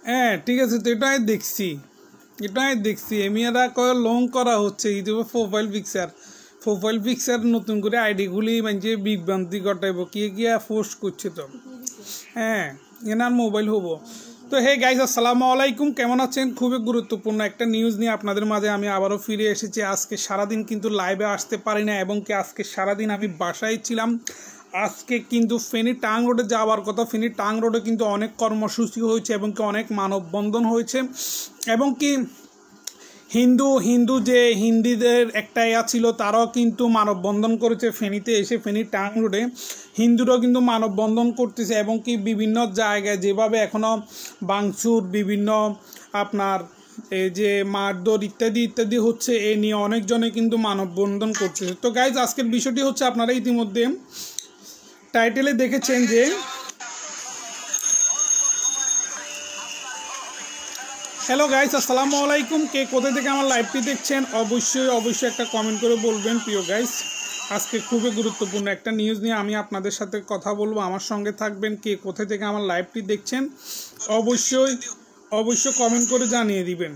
হ্যাঁ ঠিক আছে, তো এটাই দেখছি এমিয়ারা কয় লং করা হচ্ছে ইউটিউবে প্রোফাইল পিকচার নতুন করে আইডিগুলি মানে বিভ্রান্তি ঘটাইব গিয়া পোস্ট করছে। তো হ্যাঁ এনার মোবাইল হবো। তো হে গাইজ আসসালামু আলাইকুম, কেমন আছেন? খুবই গুরুত্বপূর্ণ একটা নিউজ নিয়ে আপনাদের মাঝে আমি আবারও ফিরে এসেছি। আজকে সারাদিন কিন্তু লাইভে আসতে পারি না এবং কি আজকে সারাদিন আমি বাসায় ছিলাম। আজকে কিন্তু ফেনী টাং রোডে যাওয়ার কথা, ফেনী টাং রোডে কিন্তু অনেক কর্মসূচি হয়েছে এবং কি অনেক মানববন্ধন হয়েছে এবং কি হিন্দু যে হিন্দিদের একটা ছিল তারাও কিন্তু মানববন্ধন করেছে ফেনীতে এসে। ফেনী টাং রোডে হিন্দুরাও কিন্তু মানববন্ধন করতেছে এবং কি বিভিন্ন জায়গায় যেভাবে এখনও বাংচুর বিভিন্ন আপনার এই যে মারধর ইত্যাদি হচ্ছে, এ নিয়ে অনেকজনে কিন্তু মানববন্ধন করতেছে। তো গাইজ আজকের বিষয়টি হচ্ছে, আপনারা ইতিমধ্যে টাইটেলে দেখেছেন যে হ্যালো গাইস আসসালামু আলাইকুম, কে কোথা থেকে আমার লাইভটি দেখছেন অবশ্যই একটা কমেন্ট করে বলবেন। প্রিয় গাইস, আজকে খুবই গুরুত্বপূর্ণ একটা নিউজ নিয়ে আমি আপনাদের সাথে কথা বলবো, আমার সঙ্গে থাকবেন। কে কোথা থেকে আমার লাইভটি দেখছেন অবশ্যই কমেন্ট করে জানিয়ে দিবেন।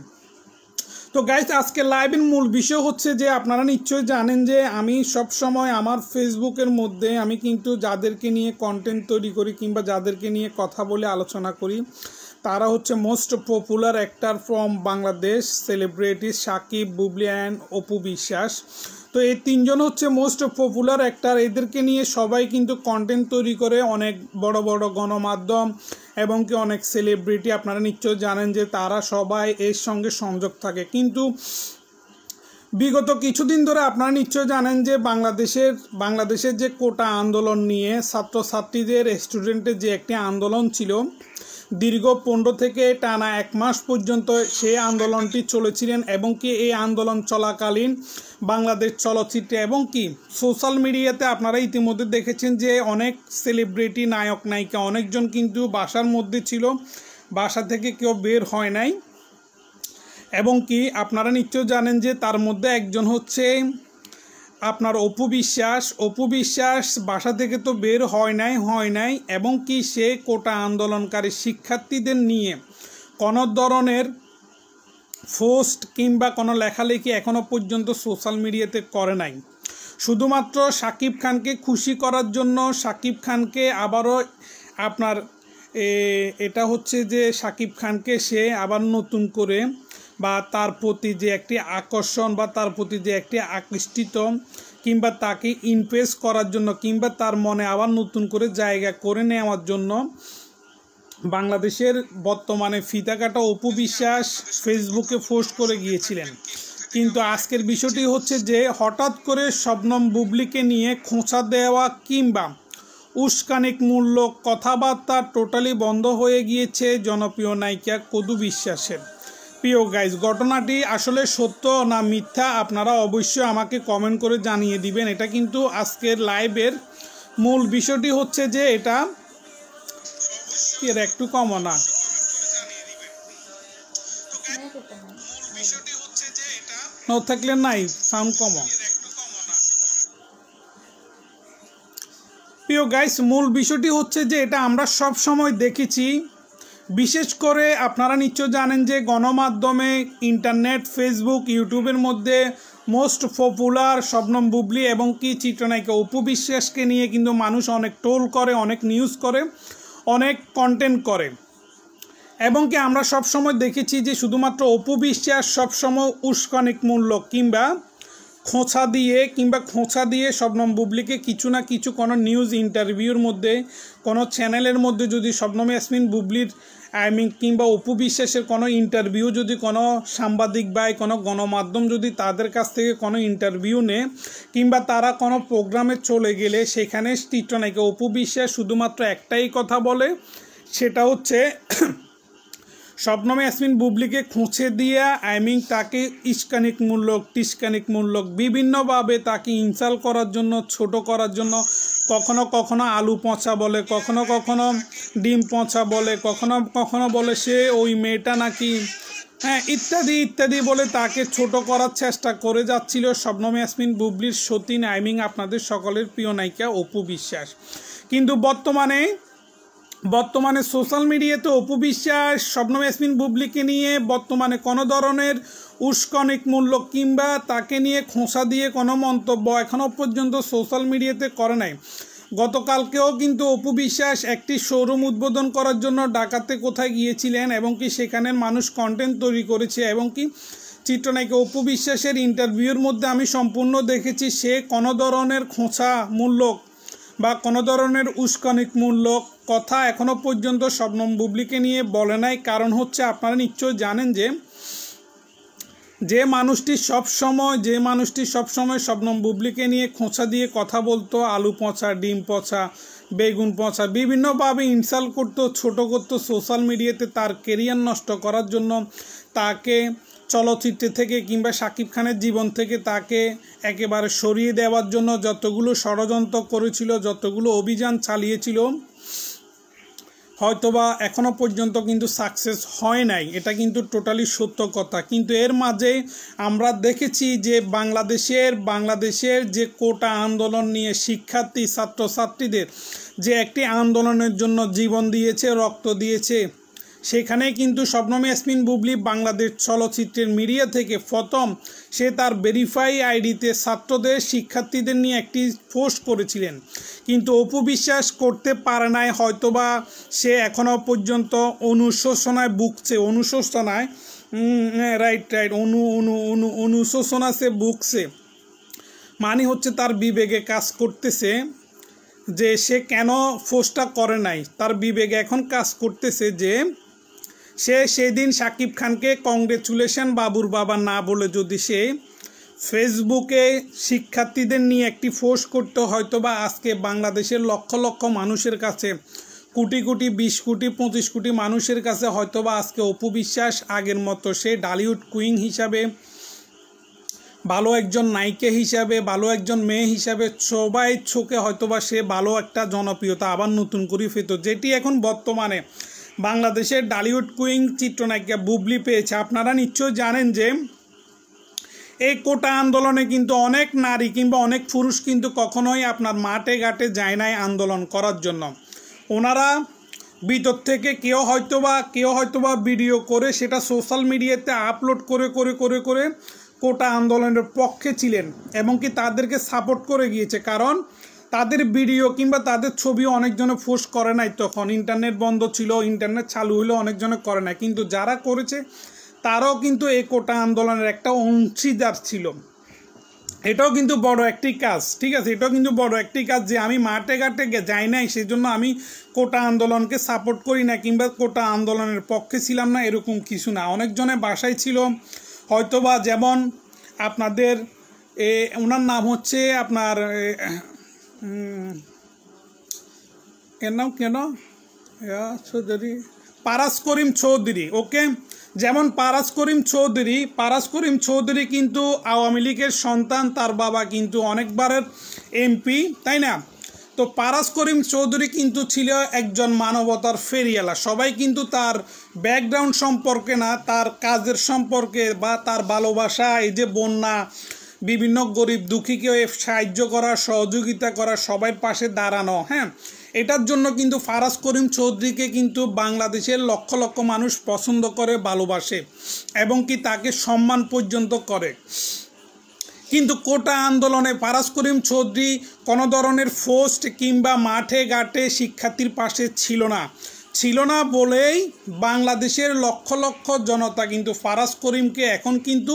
তো গাইস আজকে লাইভের মূল বিষয় হচ্ছে যে আপনারা নিশ্চয়ই জানেন যে আমি সব সময় আমার ফেসবুকের মধ্যে আমি কিন্তু যাদেরকে নিয়ে কন্টেন্ট তৈরি করি কিংবা যাদেরকে নিয়ে কথা বলে আলোচনা করি তারা হচ্ছে most popular actor from Bangladesh, celebrity Shakib, Bubly and Apu Biswas. তো এই তিনজন হচ্ছে মোস্ট পপুলার অ্যাক্টর। এদেরকে নিয়ে সবাই কিন্তু কন্টেন্ট তৈরি করে, অনেক বড় বড় গণমাধ্যম এবং কি অনেক সেলিব্রিটি আপনারা নিশ্চয় জানেন যে তারা সবাই এর সঙ্গে সংযোগ থাকে। কিন্তু বিগত কিছুদিন ধরে আপনারা নিশ্চয় জানেন যে বাংলাদেশের যে কোটা আন্দোলন নিয়ে ছাত্রছাত্রীদের স্টুডেন্টের যে একটি আন্দোলন ছিল, দীর্ঘ 15 থেকে টানা 1 মাস পর্যন্ত সেই আন্দোলনটি চলেছিলেন এবং কি এই আন্দোলন চলাকালীন বাংলাদেশ চলচ্চিত্রে এবং কি সোশ্যাল মিডিয়াতে আপনারা ইতিমধ্যে দেখেছেন যে অনেক সেলিব্রিটি, নায়ক নায়িকা অনেকজন কিন্তু বাসার মধ্যে ছিল, বাসা থেকে কেউ বের হয় নাই এবং কি আপনারা নিশ্চয় জানেন যে তার মধ্যে একজন হচ্ছে আপনার অপু বিশ্বাস বাসা থেকে তো বের হয় নাই এবং কি সে কোটা আন্দোলনকারী শিক্ষার্থীদের নিয়ে কোনো ধরনের পোস্ট কিংবা কোনো লেখালেখি এখনও পর্যন্ত সোশ্যাল মিডিয়াতে করে নাই। শুধুমাত্র শাকিব খানকে খুশি করার জন্য, শাকিব খানকে আবারও আপনার এটা হচ্ছে যে শাকিব খানকে সে আবার নতুন করে বা তার প্রতি যে একটি আকর্ষণ বা তার প্রতি যে একটি আকৃষ্টিত কিংবা তাকে ইমপ্রেস করার জন্য কিংবা তার মনে আবার নতুন করে জায়গা করে নেওয়ার জন্য বাংলাদেশের বর্তমানে ফিতা কাটা অপু বিশ্বাস ফেসবুকে পোস্ট করে গিয়েছিলেন। কিন্তু আজকের বিষয়টি হচ্ছে যে হঠাৎ করে শবনম বুবলিকে নিয়ে খোঁচা দেওয়া কিংবা উস্কানিমূলক কথাবার্তা টোটালি বন্ধ হয়ে গিয়েছে জনপ্রিয় নায়িকা কদু বিশ্বাসের। প্রিয় গাইজ, ঘটনাটি আসলে সত্য না মিথ্যা আপনারা অবশ্যই আমাকে কমেন্ট করে জানিয়ে দিবেন। এটা কিন্তু আজকের লাইভের মূল বিষয়টি হচ্ছে যে এটা একটু কমো না, থাকলে নাই সাউন্ড কমো। প্রিয় গাইস, মূল বিষয়টি হচ্ছে যে এটা আমরা সব সময় দেখেছি, বিশেষ করে আপনারা নিশ্চয় জানেন যে গণমাধ্যমে ইন্টারনেট, ফেসবুক, ইউটিউবের মধ্যে মোস্ট পপুলার শবনম বুবলি এবং কি চিত্রনায়িকা অপু বিশ্বাসকে নিয়ে কিন্তু মানুষ অনেক ট্রোল করে, অনেক নিউজ করে, অনেক কন্টেন্ট করে এবং কি আমরা সবসময় দেখেছি যে শুধুমাত্র অপু বিশ্বাস সবসময় উস্কানিমূলক কিংবা খোঁচা দিয়ে শবনম বুবলিকে কিছু না কিছু কোনো নিউজ ইন্টারভিউর মধ্যে কোনো চ্যানেলের মধ্যে যদি শবনম ইয়াসমিন বুবলির কিংবা অপু বিশ্বাসের কোনো ইন্টারভিউ যদি কোনো সাংবাদিক বা কোনো গণমাধ্যম যদি তাদের কাছ থেকে কোনো ইন্টারভিউ নেয় কিংবা তারা কোনো প্রোগ্রামে চলে গেলে সেখানে চিত্রনায়িকা অপু বিশ্বাস শুধুমাত্র একটাই কথা বলে, সেটা হচ্ছে শবনম ইয়াসমিন বুবলিকে খুঁচে দিয়া তাকে টিস্কানিমূলক বিভিন্নভাবে তাকে ইনসাল্ট করার জন্য, ছোট করার জন্য, কখনো আলু পচা বলে, কখনো ডিম পচা বলে, কখনো বলে সে ওই মেয়েটা নাকি ইত্যাদি বলে তাকে ছোট করার চেষ্টা করে যাচ্ছিল শবনম ইয়াসমিন বুবলির সতীন আপনাদের সকলের প্রিয় নায়িকা অপু বিশ্বাস। কিন্তু বর্তমানে বর্তমানে সোশ্যাল মিডিয়াতে অপু বিশ্বাস শবনম ইয়াসমিন বুবলিকে নিয়ে বর্তমানে কোনো ধরনের উস্কানিমূলক কিংবা তাকে নিয়ে খোঁচা দিয়ে কোনো মন্তব্য এখনও পর্যন্ত সোশ্যাল মিডিয়াতে করে নাই। গতকালকেও কিন্তু অপু বিশ্বাস একটি শোরুম উদ্বোধন করার জন্য ঢাকাতে কোথায় গিয়েছিলেন এবং কি সেখানের মানুষ কন্টেন্ট তৈরি করেছে এবং কি চিত্রনায়িকা অপু বিশ্বাসের ইন্টারভিউর মধ্যে আমি সম্পূর্ণ দেখেছি সে কোনো ধরনের খোঁচামূলক বা কোনো ধরনের উস্কানিমূলক কথা এখনও পর্যন্ত শবনম বুবলিকে নিয়ে বলে নাই। কারণ হচ্ছে আপনারা নিশ্চয়ই জানেন যে মানুষটি সবসময় শবনম বুবলিকে নিয়ে খোঁচা দিয়ে কথা বলতো, আলু পচা, ডিম পচা, বেগুন পচা, বিভিন্নভাবে ইনসাল্ট করতো, ছোট করতো সোশ্যাল মিডিয়াতে তার কেরিয়ার নষ্ট করার জন্য, তাকে চলচ্চিত্র থেকে কিংবা শাকিব খানের জীবন থেকে তাকে একেবারে সরিয়ে দেওয়ার জন্য যতগুলো ষড়যন্ত্র করেছিল, যতগুলো অভিযান চালিয়েছিল, হয়তোবা এখনও পর্যন্ত কিন্তু সাকসেস হয় নাই, এটা কিন্তু টোটালি সত্য কথা। কিন্তু এর মাঝে আমরা দেখেছি যে বাংলাদেশের যে কোটা আন্দোলন নিয়ে শিক্ষার্থী ছাত্রছাত্রীদের যে একটি আন্দোলনের জন্য জীবন দিয়েছে, রক্ত দিয়েছে, সেখানে কিন্তু শবনম ইয়াসমিন বুবলি বাংলাদেশ চলচ্চিত্রের মিডিয়া থেকে প্রথম সে তার ভেরিফাই আইডিতে ছাত্রদের শিক্ষার্থীদের নিয়ে একটি পোস্ট করেছিলেন। কিন্তু অপু বিশ্বাস করতে পারে নাই, হয়তোবা সে এখনও পর্যন্ত অনুশোচনায় ভুগছে, অনুশোচনা সে ভুগছে, মানে হচ্ছে তার বিবেকে কাজ করতেছে যে সে কেন পোস্টটা করে নাই। তার বিবেকে এখন কাজ করতেছে যে সে সেদিন শাকিব খানকে কংগ্রেচুলেশন বাবুর বাবা না বলে যদি সে ফেসবুকে শিক্ষার্থীদের নিয়ে একটি পোস্ট করতে, হয়তোবা আজকে বাংলাদেশের লক্ষ লক্ষ মানুষের কাছে, কোটি কোটি, 20 কোটি, 25 কোটি মানুষের কাছে হয়তোবা আজকে অপু বিশ্বাস আগের মতো সে ঢালিউড কুইন হিসাবে, ভালো একজন নায়িকা হিসাবে, ভালো একজন মেয়ে হিসাবে সবাই চোখে হয়তোবা সে ভালো একটা জনপ্রিয়তা আবার নতুন করে পেত, যেটি এখন বর্তমানে বাংলাদেশের ঢালিউড কুইন চিত্রনায়িকা বুবলি পেয়েছে। আপনারা নিশ্চয়ই জানেন যে এই কোটা আন্দোলনে কিন্তু অনেক নারী কিংবা অনেক পুরুষ কিন্তু কখনোই আপনার মাঠে ঘাটে যায় নাই আন্দোলন করার জন্য। ওনারা ভিতর থেকে কেউ হয়তোবা ভিডিও করে সেটা সোশ্যাল মিডিয়াতে আপলোড করে কোটা আন্দোলনের পক্ষে ছিলেন এবং কি তাদেরকে সাপোর্ট করে গিয়েছে। কারণ তাদের ভিডিও কিংবা তাদের ছবি অনেকজনে পোস্ট করে নাই, তখন ইন্টারনেট বন্ধ ছিল, ইন্টারনেট চালু হলেও অনেকজনে করে নাই, কিন্তু যারা করেছে তারাও কিন্তু এই কোটা আন্দোলনের একটা অংশীদার ছিল। এটাও কিন্তু বড় একটি কাজ, ঠিক আছে, এটাও কিন্তু বড় একটি কাজ যে আমি মাঠে ঘাটে যাই নাই সেজন্য আমি কোটা আন্দোলনকে সাপোর্ট করি না কিংবা কোটা আন্দোলনের পক্ষে ছিলাম না, এরকম কিছু না। অনেকজনে বাসায় ছিল, হয়তোবা যেমন আপনাদের ওনার নাম হচ্ছে আপনার এর নাম কেন চৌধুরী, পারাস করিম চৌধুরী, ওকে, যেমন পারাস করিম চৌধুরী কিন্তু আওয়ামী লীগের সন্তান, তার বাবা কিন্তু অনেকবারের এমপি, তাই না? তো পারাস করিম চৌধুরী কিন্তু ছিল একজন মানবতার ফেরিওয়ালা। সবাই কিন্তু তার ব্যাকগ্রাউন্ড সম্পর্কে না, তার কাজের সম্পর্কে বা তার ভালোবাসা, এই যে বন্যা, বিভিন্ন গরিব দুঃখীকে সাহায্য করা, সহযোগিতা করা, সবার পাশে দাঁড়ানো, হ্যাঁ, এটার জন্য কিন্তু পারাস করিম চৌধুরীকে কিন্তু বাংলাদেশের লক্ষ লক্ষ মানুষ পছন্দ করে, ভালোবাসে এবং কি তাকে সম্মান পর্যন্ত করে। কিন্তু কোটা আন্দোলনে পারাস করিম চৌধুরী কোনো ধরনের পোস্ট কিংবা মাঠে ঘাটে শিক্ষার্থীর পাশে ছিল না বলেই বাংলাদেশের লক্ষ লক্ষ জনতা কিন্তু পারাস করিমকে এখন কিন্তু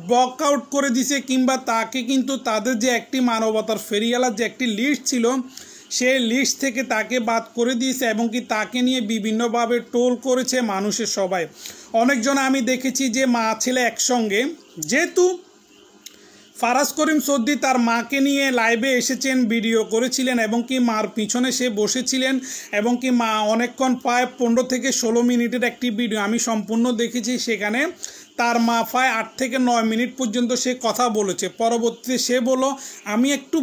ব্লক আউট করে দিছে, কিংবা তাকে কিন্তু তাদের যে একটি মানবতার ফেরিওয়ালার যে একটি লিস্ট ছিল সেই লিস্ট থেকে তাকে বাদ করে দিয়েছে এবং কি তাকে নিয়ে বিভিন্নভাবে ট্রোল করেছে মানুষের সবাই। অনেকজন আমি দেখেছি যে মা ছেলে একসঙ্গে, যেহেতু পারাস করিম চৌধুরী তার মাকে নিয়ে লাইভে এসেছেন, ভিডিও করেছিলেন এবং কি মার পিছনে সে বসেছিলেন এবং কি মা অনেকক্ষণ প্রায় 15 থেকে 16 মিনিটের একটি ভিডিও আমি সম্পূর্ণ দেখেছি। সেখানে তার মা প্রায় 8 থেকে 9 মিনিট পর্যন্ত সে কথা বলেছে। পরবর্তীতে সে বলল আমি একটু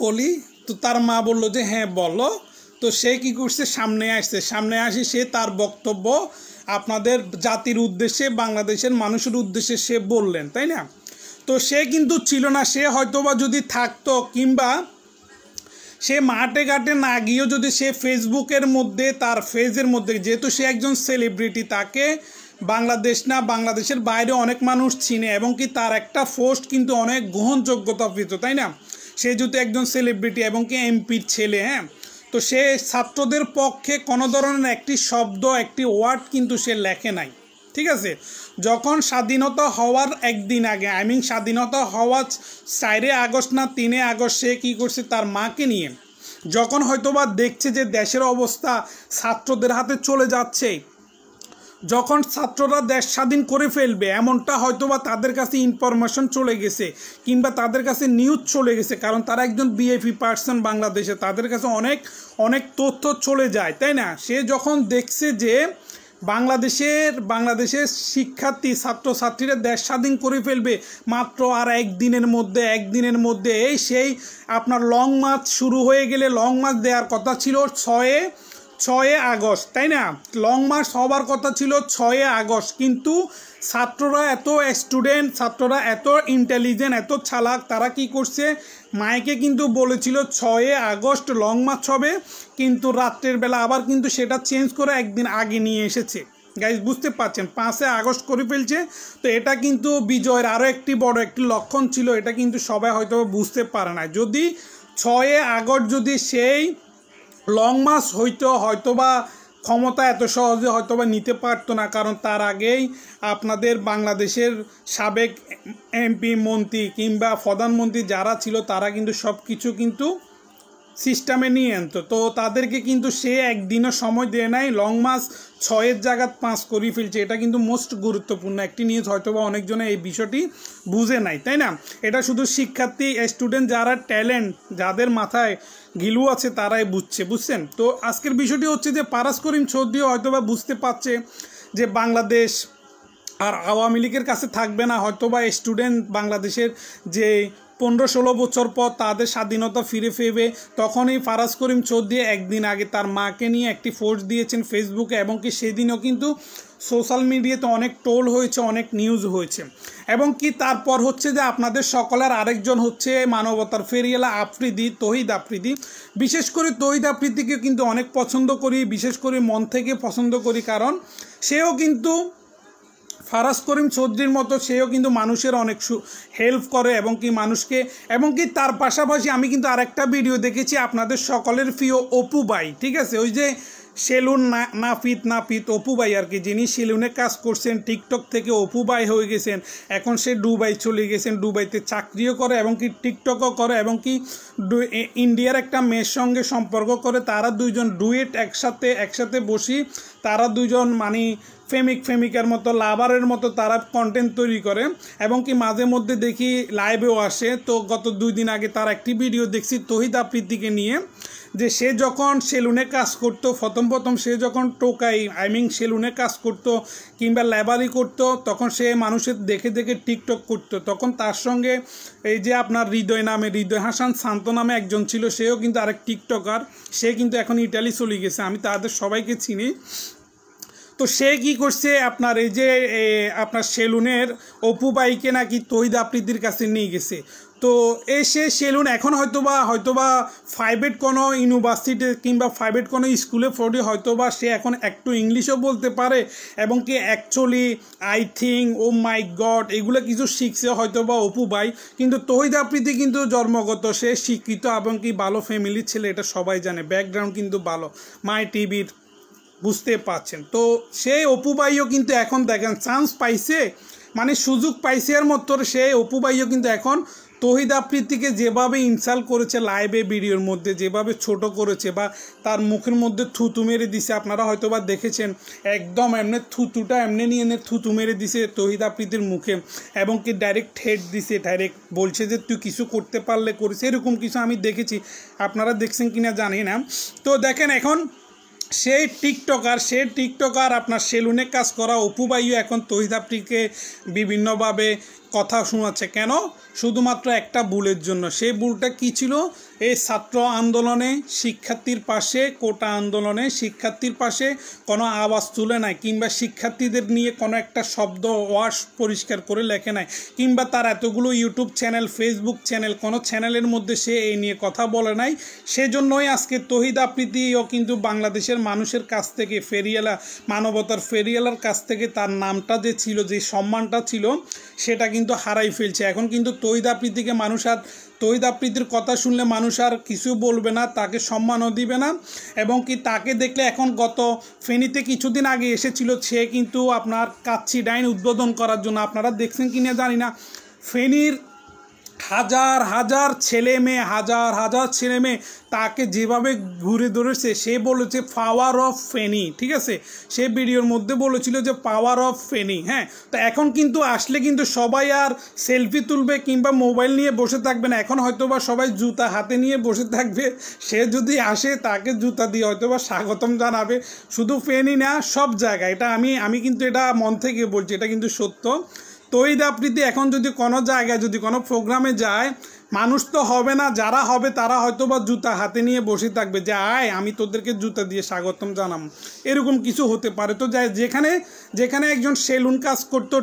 বলি, তো তার মা বলল যে হ্যাঁ বলো। তো সে কি করছে, সামনে আসে সে তার বক্তব্য আপনাদের জাতির উদ্দেশ্যে, বাংলাদেশের মানুষের উদ্দেশ্যে সে বললেন, তাই না? তো সে কিন্তু ছিল না, সে হয়তোবা যদি থাকতো কিংবা সে মাঠে ঘাটে না গিয়েও যদি সে ফেসবুকের মধ্যে তার ফেজের মধ্যে, যেহেতু সে একজন সেলিব্রিটি, তাকে বাংলাদেশ না বাংলাদেশের বাইরে অনেক মানুষ চিনে এবং কি তার একটা পোস্ট কিন্তু অনেক গ্রহণযোগ্যতা পেত, তাই না? সে যেহেতু একজন সেলিব্রিটি এবং কি এমপির ছেলে, হ্যাঁ, তো সে ছাত্রদের পক্ষে কোনো ধরনের একটি শব্দ, একটি ওয়ার্ড কিন্তু সে লেখে নাই, ঠিক আছে? যখন স্বাধীনতা হওয়ার একদিন আগে, স্বাধীনতা হওয়ার 4 আগস্ট না 3 আগস্ট সে কী করছে, তার মাকে নিয়ে যখন হয়তোবা দেখছে যে দেশের অবস্থা ছাত্রদের হাতে চলে যাচ্ছে, যখন ছাত্ররা দেশ স্বাধীন করে ফেলবে এমনটা হয়তোবা তাদের কাছে ইনফরমেশন চলে গেছে কিংবা তাদের কাছে নিউজ চলে গেছে, কারণ তারা একজন বিএপি পার্সন বাংলাদেশে, তাদের কাছে অনেক অনেক তথ্য চলে যায়, তাই না? সে যখন দেখছে যে বাংলাদেশের শিক্ষার্থী ছাত্রছাত্রীরা দেশ স্বাধীন করে ফেলবে মাত্র আর একদিনের মধ্যে এই সেই আপনার লং মার্চ শুরু হয়ে গেলে, লং মার্চ দেওয়ার কথা ছিল 6 আগস্ট, তাই না? লং মার্চ হবার কথা ছিল 6 আগস্ট, কিন্তু ছাত্ররা এত স্টুডেন্ট, ছাত্ররা এত ইন্টেলিজেন্ট, এত চালাক, তারা কি করছে, মাইকে কিন্তু বলেছিল 6 আগস্ট লং মার্চ হবে, কিন্তু রাত্রের বেলা আবার কিন্তু সেটা চেঞ্জ করে একদিন আগে নিয়ে এসেছে। গাইজ বুঝতে পারছেন, 5 আগস্ট করে ফেলছে। তো এটা কিন্তু বিজয়ের আরও একটি বড় একটি লক্ষণ ছিল, এটা কিন্তু সবাই হয়তো বুঝতে পারে না। যদি 6 আগস্ট যদি সেই লং মার্চ হয়তোবা ক্ষমতা এত সহজে হয়তোবা নিতে পারতো না, কারণ তার আগেই আপনাদের বাংলাদেশের সাবেক এমপি, মন্ত্রী কিংবা প্রধানমন্ত্রী যারা ছিল তারা কিন্তু সব কিছু কিন্তু সিস্টেমে নিয়ে আনতো। তো তাদেরকে কিন্তু সে একদিনও সময় দেয় নাই, লং মার্চ 6 জায়গায় 5 করে ফেলছে। এটা কিন্তু মোস্ট গুরুত্বপূর্ণ একটি নিউজ, হয়তোবা অনেকজনে এই বিষয়টি বুঝে নাই, তাই না? এটা শুধু শিক্ষার্থী, স্টুডেন্ট, যারা ট্যালেন্ট, যাদের মাথায় ঘিলু আছে তারাই বুঝছেন। তো আজকের বিষয়টি হচ্ছে যে ফারাজ করিম চৌধুরী হয়তোবা বুঝতে পারছে যে বাংলাদেশ আর আওয়ামী লীগের কাছে থাকবে না, হয়তোবা স্টুডেন্ট বাংলাদেশের যে 15-16 বছর পর তাদের স্বাধীনতা ফিরে পেবে, তখনই ফারাজ করিম চৌধুরী একদিন আগে তার মাকে নিয়ে একটি পোস্ট দিয়েছেন ফেসবুকে, এবং কি সেদিনও কিন্তু সোশ্যাল মিডিয়াতে অনেক টোল হয়েছে, অনেক নিউজ হয়েছে। এবং কি তারপর হচ্ছে যে আপনাদের সকলের আরেকজন হচ্ছে মানবতার ফেরিওয়ালা আফ্রিদি, তৌহিদ আফ্রিদি। বিশেষ করে তৌহিদ আফ্রিদিকে কিন্তু অনেক পছন্দ করি, বিশেষ করে মন থেকে পছন্দ করি, কারণ সেও কিন্তু ফারাজ করিম চৌধুরীর মতো সেও কিন্তু মানুষের অনেক হেল্প করে এবং কি মানুষকে, এবং কি তার পাশাপাশি আমি কিন্তু আরেকটা ভিডিও দেখেছি আপনাদের সকলের প্রিয় অপু ভাই, ঠিক আছে, ওই যে সেলুন নাপিত অপু ভাই আর কি, যিনি সেলুনে কাজ করছেন, টিকটক থেকে অপু ভাই হয়ে গেছেন, এখন সে দুবাই চলে গেছেন, দুবাইতে চাকরিও করে এবং কি টিকটকও করে, এবং কি ইন্ডিয়ার একটা মেয়ের সঙ্গে সম্পর্ক করে, তারা দুইজন ডুয়েট একসাথে বসি, তারা দুইজন মানে প্রেমিকের মতো, লাভারের মতো তারা কন্টেন্ট তৈরি করে, এবং কি মাঝে মধ্যে দেখি লাইভেও আসে। তো গত 2 দিন আগে তার একটি ভিডিও দেখছি তৌহিদ আফ্রিদিকে নিয়ে, যে সে যখন সেলুনে কাজ করতো, প্রথম সে যখন সেলুনে কাজ করতো কিংবা লেবারি করতো, তখন সে মানুষের দেখে টিকটক করতো, তখন তার সঙ্গে এই যে আপনার হৃদয় হাসান শান্ত নামে একজন ছিল, সেও কিন্তু আরেক টিকটকার, সে কিন্তু এখন ইটালি চলে গেছে, আমি তাদের সবাইকে চিনি। তো সে কি করছে, আপনার এই যে আপনার সেলুনের অপু বাইকে নাকি তৌহিদ আফ্রিদির কাছে নিয়ে গেছে। তো সে সেলুন এখন হয়তোবা প্রাইভেট কোনো ইউনিভার্সিটি কিংবা প্রাইভেট কোনো স্কুলে পড়ে, হয়তোবা সে এখন একটু ইংলিশও বলতে পারে, এবং কি actually I think, oh my God, এগুলো কিছু শিখছে হয়তোবা অপু ভাই। কিন্তু তৌহিদ আফ্রিদি কিন্তু জন্মগত সে শিক্ষিত এবং কি ভালো ফ্যামিলির ছেলে, এটা সবাই জানে, ব্যাকগ্রাউন্ড কিন্তু ভালো, মাই টিভির, বুঝতে পারছেন। তো সেই অপু ভাইও কিন্তু এখন দেখেন চান্স পাইছে, মানে সুযোগ পাইছে, এর মতো সেই অপু ভাইও কিন্তু এখন তৌহিদ আফ্রিদিকে যেভাবে ইনসাল্ট করেছে লাইভে ভিডিওর মধ্যে, যেভাবে ছোট করেছে বা তার মুখের মধ্যে থুতু মেরে দিছে, আপনারা হয়তো বা দেখেছেন, একদম এমনি থুতুটা এমনি নিয়ে থুতু মেরে দিছে তৌহিদ আফ্রিদির মুখে, এবং কি ডাইরেক্ট হেড দিছে, ডাইরেক্ট বলছে যে তুই কিছু করতে পারলে করিস, এরকম কিছু আমি দেখেছি, আপনারা দেখছেন কিনা জানি না। তো দেখেন এখন সেই টিকটকার আপনার সেলুনে কাজ করা অপু ভাইও এখন তৌহিদ আফ্রিদিকে বিভিন্নভাবে কথা শোনাচ্ছে। কেন? শুধুমাত্র একটা ভুলের জন্য। সেই ভুলটা কী ছিল? এই ছাত্র আন্দোলনে শিক্ষার্থীর পাশে, কোটা আন্দোলনে শিক্ষার্থীর পাশে কোনো আওয়াজ তুলে নাই, কিংবা শিক্ষার্থীদের নিয়ে কোনো একটা শব্দ ওয়াশ পরিষ্কার করে লেখে নাই, কিংবা তার এতগুলো ইউটিউব চ্যানেল, ফেসবুক চ্যানেল, কোনো চ্যানেলের মধ্যে সে এই নিয়ে কথা বলে নাই। সেজন্যই আজকে তৌহিদ আফ্রিদিও কিন্তু বাংলাদেশের মানুষের কাছ থেকে ফেরিয়ালা, মানবতার ফেরিয়ালার কাছ থেকে তার নামটা যে ছিল, যে সম্মানটা ছিল, সেটা কিন্তু হারাই ফেলছে। এখন কিন্তু তৌহিদ আফ্রিদিকে মানুষ আর, তৌহিদ আফ্রিদির কথা শুনলে মানুষ আর কিছু বলবে না, তাকে সম্মানও দিবে না। এবং কি তাকে দেখলে এখন গত ফেনীতে কিছুদিন আগে এসেছিল, সে কিন্তু আপনার কাচ্চি ডাইন উদ্বোধন করার জন্য, আপনারা দেখছেন কি না জানি না, ফেনীর হাজার হাজার ছেলে মেয়ে তাকে যেভাবে ঘুরে ধরেছে, সে বলেছে পাওয়ার অফ ফেনী, ঠিক আছে? সে ভিডিওর মধ্যে বলেছিল যে পাওয়ার অফ ফেনী। হ্যাঁ, তো এখন কিন্তু আসলে কিন্তু সবাই আর সেলফি তুলবে কিংবা মোবাইল নিয়ে বসে থাকবে না, এখন হয়তোবা সবাই জুতা হাতে নিয়ে বসে থাকবে। সে যদি আসে তাকে জুতা দিয়ে হয়তোবা স্বাগতম জানাবে, শুধু ফেনী না, সব জায়গায়। এটা আমি কিন্তু এটা মন থেকে বলছি, এটা কিন্তু সত্য। তৌহিদ আফ্রিদি এখন যদি কোনো জায়গায়, যদি কোনো প্রোগ্রামে যায়, মানুষ তো হবে না, যারা হবে তারা হয়তো বা জুতা হাতে নিয়ে বসে থাকবে যে আয় আমি তোদেরকে জুতা দিয়ে স্বাগতম জানাম, এরকম কিছু হতে পারে। তো যেখানে একজন সেলুন কাজ করতো,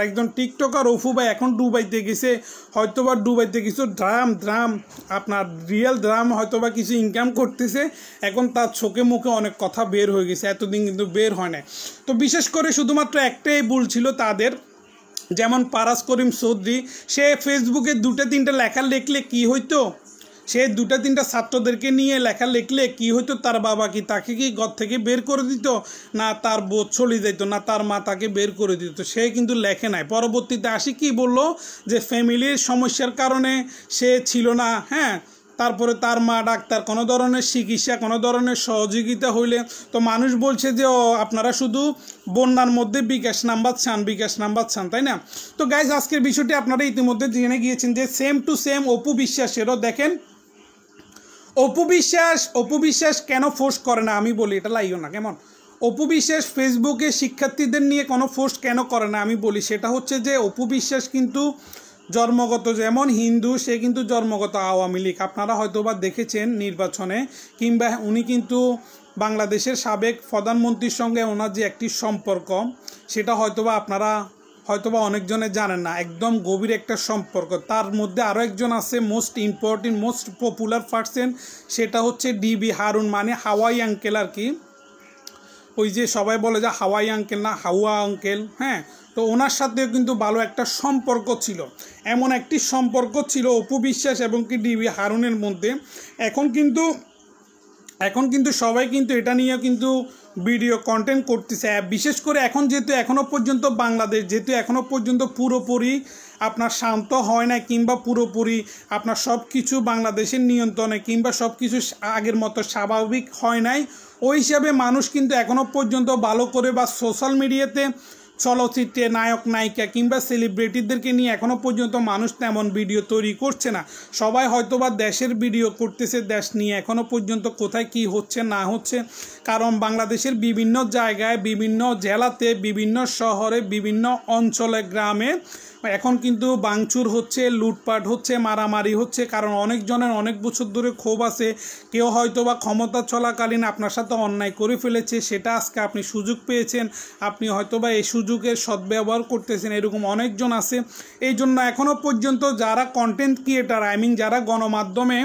একজন টিকটকার অফু ভাই এখন দুবাইতে গেছে, হয়তোবা দুবাইতে কিছু ড্রাম আপনার রিয়েল ড্রাম হয়তোবা কিছু ইনকাম করতেছে, এখন তার চোখে মুখে অনেক কথা বের হয়ে গেছে, এতদিন কিন্তু বের হয় না। তো বিশেষ করে শুধুমাত্র একটাই ভুল ছিল তাদের, যেমন পারাস করিম চৌধুরী, সে ফেসবুকে 2-3টা লেখা লিখলে কি হইতো, সে 2-3টা ছাত্রদেরকে নিয়ে লেখা লিখলে কি হইতো, তার বাবা কি তাকে কি ঘর থেকে বের করে দিত, না তার বোধ চলে যেত, না তার মা তাকে বের করে দিত, সে কিন্তু লেখে নাই। পরবর্তীতে আসি কি বললো যে ফ্যামিলির সমস্যার কারণে সে ছিল না। হ্যাঁ, তারপরে তার মা ডাক্তার, কোনো ধরনের চিকিৎসা, কোনো ধরনের সহযোগিতা হইলে তো মানুষ বলছে যে আপনারা শুধু বন্যার মধ্যে বিকাশ নাম্বার চান, তাই না? তো গাইজ, আজকের বিষয়টি আপনারা ইতিমধ্যে জেনে গিয়েছেন যে সেম টু সেম অপু বিশ্বাসেরও দেখেন, অপু বিশ্বাস কেন পোস্ট করে না, আমি বলি এটা লাইও না কেমন। অপু বিশ্বাস ফেসবুকে শিক্ষার্থীদের নিয়ে কোনো পোস্ট কেন করে না, আমি বলি সেটা হচ্ছে যে অপু বিশ্বাস কিন্তু জন্মগত যেমন হিন্দু, সে কিন্তু জন্মগত আওয়ামী লীগ। আপনারা হয়তোবা দেখেছেন নির্বাচনে, কিংবা উনি কিন্তু বাংলাদেশের সাবেক প্রধানমন্ত্রীর সঙ্গে ওনার যে একটি সম্পর্ক, সেটা হয়তোবা অনেকজনে জানেন না, একদম গভীর একটা সম্পর্ক। তার মধ্যে আরও একজন আছে most important, most popular person, সেটা হচ্ছে ডিবি হারুন, মানে হাওয়াই আঙ্কেল আর কি। ওই যে সবাই বলে যে হাওয়াই আঙ্কেল না, হাওয়া আঙ্কেল। হ্যাঁ, তো ওনার সাথেও কিন্তু ভালো একটা সম্পর্ক ছিল, এমন একটি সম্পর্ক ছিল অপু বিশ্বাস এবং কি ডিবি হারুনের মধ্যে। এখন কিন্তু সবাই কিন্তু এটা নিয়ে কিন্তু ভিডিও কন্টেন্ট করতেছে, বিশেষ করে এখন যেহেতু এখনও পর্যন্ত বাংলাদেশ এখনও পর্যন্ত পুরোপুরি আপনার শান্ত হয় না, কিংবা পুরোপুরি আপনার সব কিছু বাংলাদেশের নিয়ন্ত্রণে, কিংবা সব কিছু আগের মতো স্বাভাবিক হয় নাই, ওই হিসাবে মানুষ কিন্তু এখনও পর্যন্ত ভালো করে বা সোশ্যাল মিডিয়াতে চলচ্চিত্রে নায়ক নায়িকা কিংবা সেলিব্রিটিদেরকে নিয়ে এখনও পর্যন্ত মানুষ তেমন ভিডিও তৈরি করছে না। সবাই হয়তোবা দেশের ভিডিও করতেছে, দেশ নিয়ে এখনও পর্যন্ত কোথায় কি হচ্ছে না হচ্ছে, কারণ বাংলাদেশের বিভিন্ন জায়গায়, বিভিন্ন জেলাতে, বিভিন্ন শহরে, বিভিন্ন অঞ্চলে, গ্রামে এখন কিন্তু ভাঙচুর হচ্ছে, লুটপাট হচ্ছে, মারামারি হচ্ছে, কারণ অনেকজনের অনেক বছর ধরে ক্ষোভ আছে। কেউ হয়তোবা ক্ষমতা চলাকালীন আপনার সাথে অন্যায় করে ফেলেছে, সেটা আজকে আপনি সুযোগ পেয়েছেন, আপনি হয়তোবা এই সুযোগের সদ্ব্যবহার করতেছেন, এরকম অনেকজন আছে। এই জন্য এখনও পর্যন্ত যারা কন্টেন্ট ক্রিয়েটার, যারা গণমাধ্যমে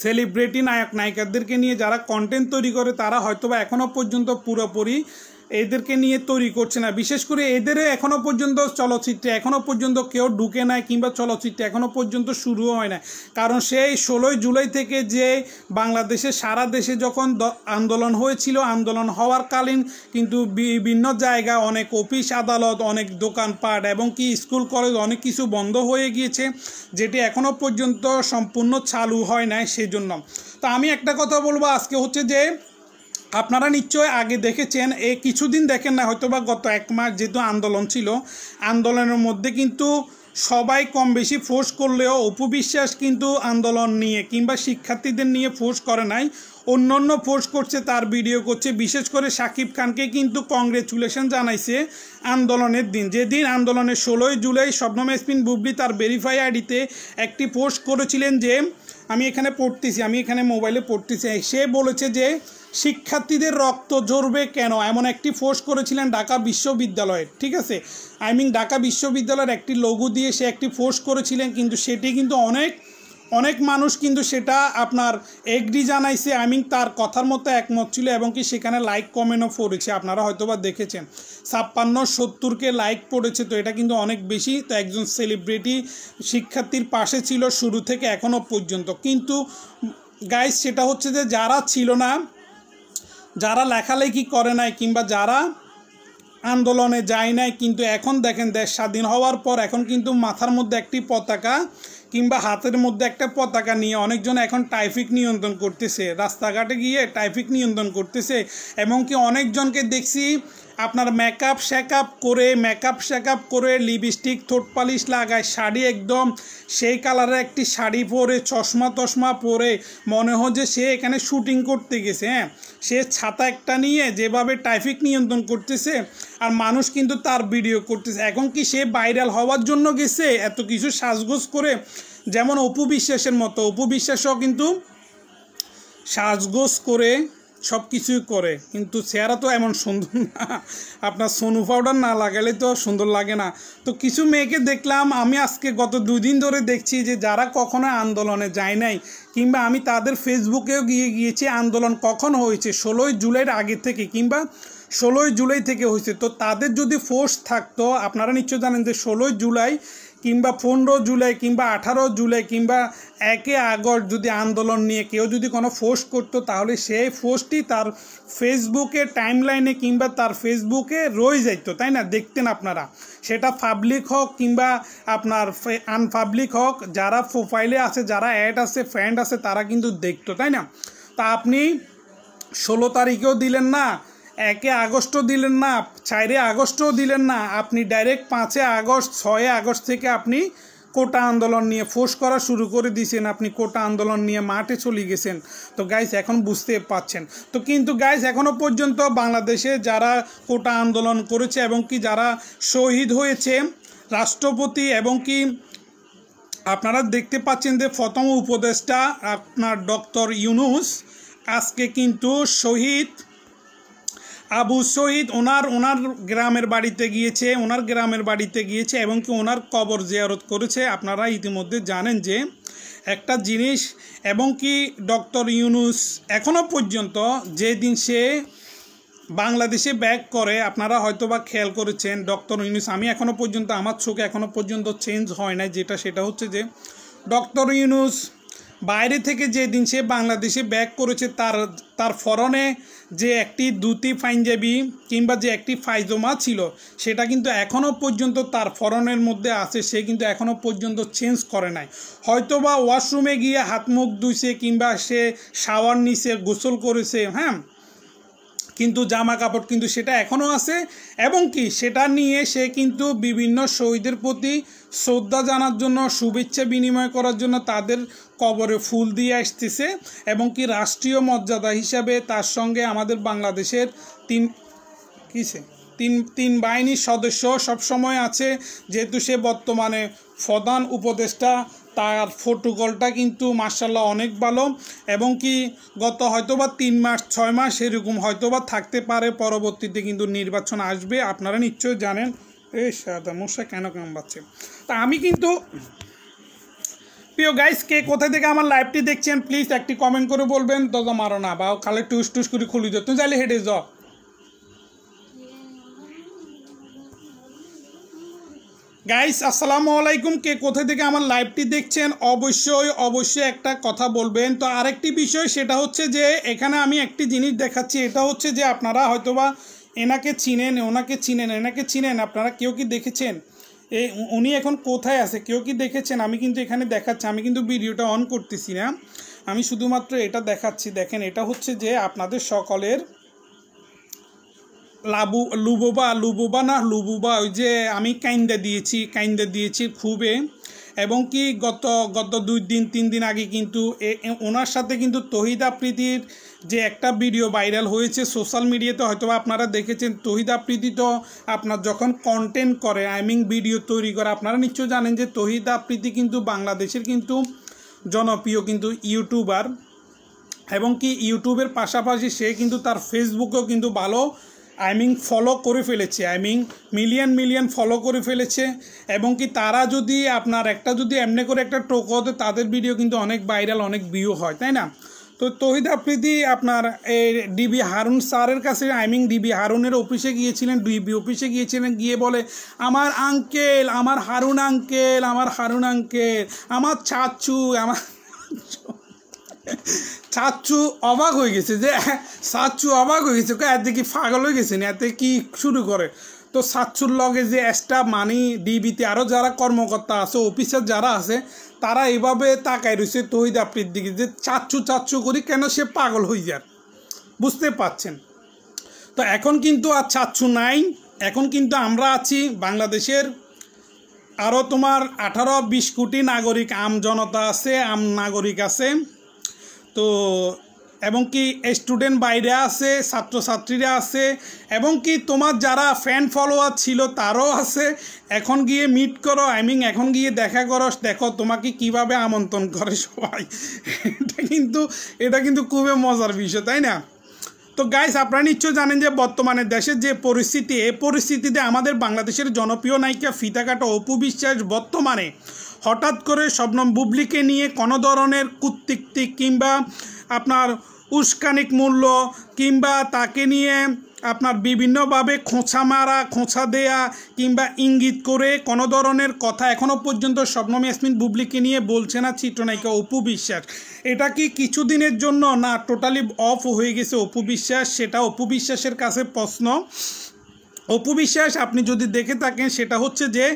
সেলিব্রিটি নায়ক নায়িকাদেরকে নিয়ে যারা কন্টেন্ট তৈরি করে, তারা হয়তোবা এখনও পর্যন্ত পুরোপুরি এদেরকে নিয়ে তৈরি করছে না। বিশেষ করে এদেরও এখনও পর্যন্ত চলচ্চিত্রে এখনও পর্যন্ত কেউ ঢুকে নাই, কিংবা চলচ্চিত্রে এখনও পর্যন্ত শুরুও হয় না। কারণ সেই 16 জুলাই থেকে যে বাংলাদেশে সারা দেশে যখন আন্দোলন হয়েছিল, আন্দোলন হওয়ার কালীন কিন্তু বিভিন্ন জায়গায় অনেক অফিস আদালত, অনেক দোকানপাট এবং কি স্কুল কলেজ অনেক কিছু বন্ধ হয়ে গিয়েছে, যেটি এখনও পর্যন্ত সম্পূর্ণ চালু হয় নাই। সেজন্য তো আমি একটা কথা বলবো, আজকে হচ্ছে যে আপনারা নিশ্চয় আগে দেখেছেন, কিছুদিন দেখেন না হয়তো বা গত 1 মাস যেহেতু আন্দোলন ছিল, আন্দোলনের মধ্যে কিন্তু সবাই কম বেশি ফোর্স করলেও অপু বিশ্বাস কিন্তু আন্দোলন নিয়ে কিংবা শিক্ষার্থীদের নিয়ে ফোর্স করে নাই, অন্য ফোর্স করছে, তার ভিডিও করছে। বিশেষ করে শাকিব খানকে কিন্তু কংগ্রেচুলেশন জানাইছে আন্দোলনের দিন, যেদিন আন্দোলনের 16 জুলাই শবনম ইয়াসমিন বুবলি তার ভেরিফাই আইডিতে একটি পোস্ট করেছিলেন যে আমি এখানে পড়তেছি, আমি এখানে মোবাইলে পড়তেছি, সে বলেছে যে শিক্ষার্থীদের রক্ত ঝরবে কেন, এমন একটি পোস্ট করেছিলেন ঢাকা বিশ্ববিদ্যালয়ের, ঠিক আছে, ঢাকা বিশ্ববিদ্যালয়ের একটি লোগো দিয়ে সে একটি পোস্ট করেছিলেন, কিন্তু সেটি কিন্তু অনেক মানুষ কিন্তু সেটা আপনার এগ্রি জানাইছে, তার কথার মতো একমত ছিল, এবং কি সেখানে লাইক কমেন্টও পড়েছে, আপনারা হয়তোবা দেখেছেন 56-70কে লাইক পড়েছে। তো এটা কিন্তু অনেক বেশি। তো একজন সেলিব্রিটি শিক্ষার্থীর পাশে ছিল শুরু থেকে এখনও পর্যন্ত। কিন্তু গাইস সেটা হচ্ছে যে যারা ছিল না, যারা লেখালেখি করে নাই কিংবা যারা আন্দোলনে যায় নাই, কিন্তু এখন দেখেন দেশ স্বাধীন হওয়ার পর এখন কিন্তু মাথার মধ্যে একটি পতাকা কিংবা হাতের মধ্যে একটা পতাকা নিয়ে অনেকজন এখন ট্রাফিক নিয়ন্ত্রণ করতেছে, রাস্তাঘাটে গিয়ে ট্রাফিক নিয়ন্ত্রণ করতেছে। এমনকি অনেকজনকে দেখছি আপনার মেকআপ শেকআপ করে লিপস্টিক ঠোঁট পালিশ লাগায়, শাড়ি একদম সেই কালারের একটি শাড়ি পরে, চশমা পরে, মনে হয় যে সে এখানে শুটিং করতে গেছে। হ্যাঁ, সে ছাতা একটা নিয়ে যেভাবে ট্রাফিক নিয়ন্ত্রণ করতেছে, আর মানুষ কিন্তু তার ভিডিও করতেছে। এখন কি সে ভাইরাল হওয়ার জন্য গেছে এত কিছু সাজগোজ করে? যেমন অপু বিশ্বাসের মতো, অপু বিশ্বাসও কিন্তু সাজগোজ করে সব কিছুই করে, কিন্তু চেহারা তো এমন সুন্দর না, আপনার সোনু পাউডার না লাগালে তো সুন্দর লাগে না। তো কিছু মেয়েকে দেখলাম আমি আজকে গত 2 দিন ধরে দেখছি যে যারা কখনো আন্দোলনে যায় নাই, কিংবা আমি তাদের ফেসবুকেও গিয়েছি আন্দোলন কখন হয়েছে 16 জুলাইয়ের আগে থেকে কিংবা 16 জুলাই থেকে হয়েছে। তো তাদের যদি ফোর্স থাকতো, আপনারা নিশ্চয় জানেন যে 16 জুলাই কিংবা 15 জুলাই কিংবা 18 জুলাই কিংবা 1 আগস্ট যদি আন্দোলন নিয়ে কেউ যদি কোনো পোস্ট করতো, তাহলে সেই পোস্টটি তার ফেসবুকে টাইমলাইনে কিংবা তার ফেসবুকে রয়ে যাইতো, তাই না? দেখতেন আপনারা, সেটা পাবলিক হোক কিংবা আপনার আনপাবলিক হোক, যারা প্রোফাইলে আছে, যারা অ্যাড আছে, ফ্রেন্ড আছে, তারা কিন্তু দেখতো, তাই না? তা আপনি 16 তারিখেও দিলেন না, 1 আগস্টও দিলেন না, 4 আগস্টও দিলেন না, আপনি ডাইরেক্ট 5 আগস্ট 6 আগস্ট থেকে আপনি কোটা আন্দোলন নিয়ে ফোর্স করা শুরু করে দিয়েছেন, আপনি কোটা আন্দোলন নিয়ে মাঠে চলে গেছেন। তো গাইস এখন বুঝতে পাচ্ছেন। তো কিন্তু গাইস এখনও পর্যন্ত বাংলাদেশে যারা কোটা আন্দোলন করেছে এবং কি যারা শহীদ হয়েছে, রাষ্ট্রপতি এবং কি আপনারা দেখতে পাচ্ছেন যে প্রথম উপদেষ্টা আপনার ডক্টর ইউনূস আজকে কিন্তু শহীদ আবু শহীদ ওনার গ্রামের বাড়িতে গিয়েছে এবং কি ওনার কবর জিয়ারত করেছে। আপনারা ইতিমধ্যে জানেন যে একটা জিনিস, এবং কি ডক্টর ইউনূস এখনও পর্যন্ত যেদিন সে বাংলাদেশে ব্যাক করে, আপনারা হয়তোবা খেয়াল করেছেন ডক্টর ইউনূস, আমি এখনও পর্যন্ত আমার চোখে এখনও পর্যন্ত চেঞ্জ হয় না, সেটা হচ্ছে যে ডক্টর ইউনূস বাইরে থেকে যেদিন সে বাংলাদেশে ব্যাক করেছে, তার ফরনে যে একটি ধুতি পাঞ্জাবি কিংবা যে একটি পায়জামা ছিল, সেটা কিন্তু এখনও পর্যন্ত তার ফরনের মধ্যে আছে, সে কিন্তু এখনও পর্যন্ত চেঞ্জ করে নাই। হয়তোবা ওয়াশরুমে গিয়ে হাত মুখ ধুইছে কিংবা সে শাওয়ার নিছে, গোসল করেছে, হ্যাঁ, কিন্তু জামা কাপড় কিন্তু সেটা এখনও আছে, এবং কি সেটা নিয়ে সে কিন্তু বিভিন্ন শহীদের প্রতি শ্রদ্ধা জানার জন্য, শুভেচ্ছা বিনিময় করার জন্য তাদের কবরে ফুল দিয়ে আসতেছে, এবং কি রাষ্ট্রীয় মর্যাদা হিসাবে তার সঙ্গে আমাদের বাংলাদেশের তিন বাহিনীর সদস্য সবসময় আছে, যেহেতু সে বর্তমানে প্রধান উপদেষ্টা, তার প্রোটোকলটা কিন্তু মাশাআল্লাহ অনেক ভালো, এবং কি গত হয়তোবা 3 মাস 6 মাস এরকম হয়তোবা থাকতে পারে, পরবর্তীতে কিন্তু নির্বাচন আসবে, আপনারা নিশ্চয়ই জানেন। এই সাদা মশা কেন কামড়াচ্ছে? তা আমি কিন্তু প্রিয় গাইস, কে কোথা থেকে আমার লাইভটি দেখছেন প্লিজ একটি কমেন্ট করে বলবেন, তো মারো না বা খালে টুস করে খুলি যাও, তুমি চাইলে হেঁটে যাও। গাইস আসসালামু আলাইকুম, কে কোথা থেকে আমার লাইভটি দেখছেন অবশ্যই একটা কথা বলবেন। তো আরেকটি বিষয়, সেটা হচ্ছে যে এখানে আমি একটি জিনিস দেখাচ্ছি, এটা হচ্ছে যে আপনারা হয়তোবা এনাকে চিনেন, আপনারা কেউ কি দেখেছেন উনি এখন কোথায় আছে, কেউ কি দেখেছেন? আমি কিন্তু এখানে দেখাচ্ছি, আমি কিন্তু ভিডিওটা অন করতেছি না, আমি শুধুমাত্র এটা দেখাচ্ছি। দেখেন, এটা হচ্ছে যে আপনাদের সকলের লুবুবা ওই যে আমি কাইন্দা দিয়েছি খুবই। এবং কি গত 2-3 দিন আগে কিন্তু ওনার সাথে কিন্তু তহিদ আফ্রিদির যে একটা ভিডিও ভাইরাল হয়েছে সোশ্যাল মিডিয়াতে, হয়তো আপনারা দেখেছেন। তহিদ আফ্রিদি তো আপনার যখন কন্টেন্ট করে ভিডিও তৈরি করে, আপনারা নিশ্চয় জানেন যে তহিদ আফ্রিদি কিন্তু বাংলাদেশের কিন্তু জনপ্রিয় কিন্তু ইউটিউবার। এবং কি ইউটিউবের পাশাপাশি সে কিন্তু তার ফেসবুকেও কিন্তু ভালো ফলো করে ফেলেছে, মিলিয়ন ফলো করে ফেলেছে। এবং কি তারা যদি আপনার যদি এমনি করে একটা টোক হতে, তাদের ভিডিও কিন্তু অনেক ভাইরাল, অনেক ভিউ হয়, তাই না? তো তহিদ আফ্রিদি আপনার ডিবি হারুন স্যারের কাছে ডিবি হারুনের অফিসে গিয়েছিলেন, গিয়ে বলে আমার আঙ্কেল, আমার হারুন আঙ্কেল, আমার চাচু, চাচু অবাক হয়ে গেছে, এতে কি পাগল হয়ে গেছে না, এতে কি শুরু করে। তো চাচুর লগে যে স্টাফ ডিবিতে আরও যারা কর্মকর্তা আছে, অফিসার যারা আছে, তারা এইভাবে তাকায় রয়েছে তহিদ আফ্রিদির দিকে যে চাচু করি কেন সে পাগল হয়ে যায়, বুঝতে পারছেন? তো এখন কিন্তু আর চাচু নাই, এখন কিন্তু আমরা আছি বাংলাদেশের আরও তোমার 18-20 কোটি নাগরিক, জনতা আছে, নাগরিক আছে। তো এবং কি স্টুডেন্ট বাইরে আছে, ছাত্রছাত্রীরা আছে, এবং কি তোমার যারা ফ্যান ফলোয়ার ছিল তারাও আছে। এখন গিয়ে মিট করো, এখন গিয়ে দেখা করো, দেখো তোমাকে কিভাবে আমন্ত্রণ করে সবাই। এটা কিন্তু খুবই মজার বিষয়, তাই না? তো গাইস, আপনারা নিশ্চয় জানেন যে বর্তমানে দেশের যে পরিস্থিতি, এই পরিস্থিতিতে আমাদের বাংলাদেশের জনপ্রিয় নায়িকা ফিতাকাটা অপু বিশ্বাস বর্তমানে হঠাৎ করে শবনম বুবলিকে নিয়ে কোনো ধরনের কূটনীতিক কিংবা আপনার উস্কানিক মূল্য কিংবা তাকে নিয়ে আপনার বিভিন্নভাবে খোঁচা দেয়া কিংবা ইঙ্গিত করে কোনো ধরনের কথা এখনও পর্যন্ত শবনম ইয়াসমিন বুবলিকে নিয়ে বলছে না চিত্রনায়িকা অপু বিশ্বাস। এটা কি কিছুদিনের জন্য না টোটালি অফ হয়ে গেছে অপু বিশ্বাস? সেটা অপু বিশ্বাসের কাছে প্রশ্ন। অপু বিশ্বাস আপনি যদি দেখে থাকেন, সেটা হচ্ছে যে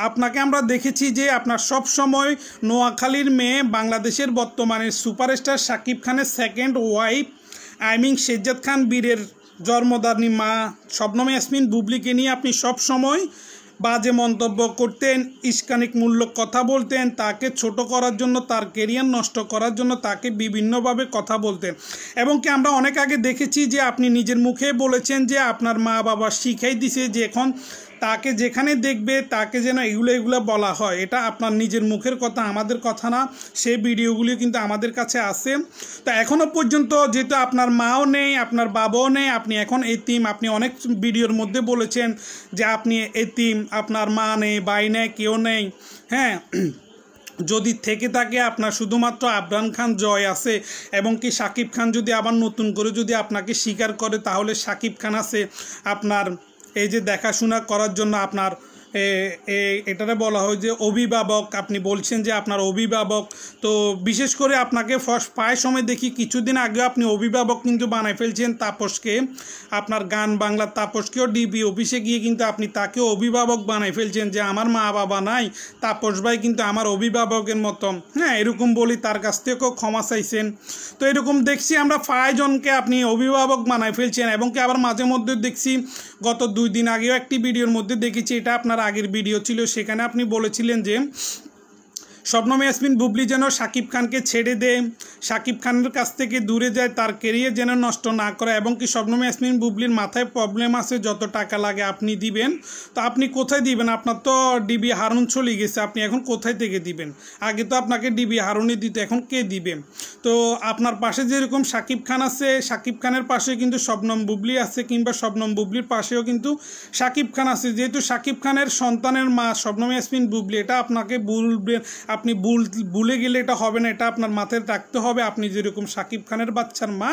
আপনাকে আমরা দেখেছি যে আপনার সব সময় নোয়াখালীর মেয়ে, বাংলাদেশের বর্তমানে সুপারস্টার শাকিব খানের সেকেন্ড ওয়াইফ শেহজাদ খান বীরের জন্মদাত্রী মা শবনম ইয়াসমিন বুবলিকে নিয়ে আপনি সব সময় বাজে মন্তব্য করতেন, ইস্কানিকমূলক কথা বলতেন, তাকে ছোট করার জন্য, তার কেরিয়ার নষ্ট করার জন্য তাকে বিভিন্নভাবে কথা বলতেন। এবং কি আমরা অনেক আগে দেখেছি যে আপনি নিজের মুখে বলেছেন যে আপনার মা বাবা শিখাই দিছে যে এখন তাকে যেখানে দেখবে তাকে যেন এগুলো বলা হয়। এটা আপনার নিজের মুখের কথা, আমাদের কথা না। সেই ভিডিওগুলি কিন্তু আমাদের কাছে আছে। তো এখনও পর্যন্ত যেহেতু আপনার মাও নেই, আপনার বাবাও নেই, আপনি এখন এতিম। আপনি অনেক ভিডিওর মধ্যে বলেছেন যে আপনি এতিম, আপনার মা নেই, ভাই নেই, কেউ নেই। হ্যাঁ, যদি থেকে থাকে আপনার শুধুমাত্র আবরাম খান জয় আছে, এবং কি শাকিব খান যদি আবার নতুন করে যদি আপনাকে স্বীকার করে, তাহলে শাকিব খান আছে আপনার এই যে দেখাশোনা করার জন্য। আপনার এটারে বলা হয় যে অভিভাবক, আপনি বলছেন যে আপনার অভিভাবক। তো বিশেষ করে আপনাকে প্রায় সময় দেখি, কিছুদিন আগেও আপনি অভিভাবক কিন্তু বানায় ফেলছেন তাপসকে, আপনার গান বাংলার তাপসকেও ডিবি অফিসে গিয়ে কিন্তু আপনি তাকেও অভিভাবক বানায় ফেলছেন যে আমার মা বাবা নাই, তাপস ভাই কিন্তু আমার অভিভাবকের মতো। হ্যাঁ, এরকম বলি, তার কাছ থেকেও ক্ষমা চাইছেন। তো এরকম দেখছি আমরা 5 জনকে আপনি অভিভাবক বানায় ফেলছেন। এবং কি আবার মাঝে মধ্যে দেখছি, গত 2 দিন আগেও একটি ভিডিওর মধ্যে দেখেছি, এটা আপনার আগের ভিডিও ছিল, সেখানে আপনি বলেছিলেন যে শবনম ইয়াসমিন বুবলি যেন শাকিব খানকে ছেড়ে দেয়, শাকিব খানের কাছ থেকে দূরে যায়, তার কেরিয়ার যেন নষ্ট না করে। এবং কি শবনম ইয়াসমিন বুবলির মাথায় প্রবলেম আছে, যত টাকা লাগে আপনি দিবেন। তো আপনি কোথায় দিবেন? আপনার তো ডিবি হারুন চলে গেছে, আপনি এখন কোথায় থেকে দিবেন? আগে তো আপনাকে ডিবি হারুনই দিত, এখন কে দিবে? তো আপনার পাশে যেরকম শাকিব খান আছে, শাকিব খানের পাশে কিন্তু শবনম বুবলি আছে, কিংবা শবনম বুবলির পাশেও কিন্তু শাকিব খান আছে। যেহেতু শাকিব খানের সন্তানের মা শবনম ইয়াসমিন বুবলি, এটা আপনাকে আপনি ভুলে গেলে এটা হবে না, এটা আপনার মাথায় রাখতে হবে। আপনি যেরকম শাকিব খানের বাচ্চার মা,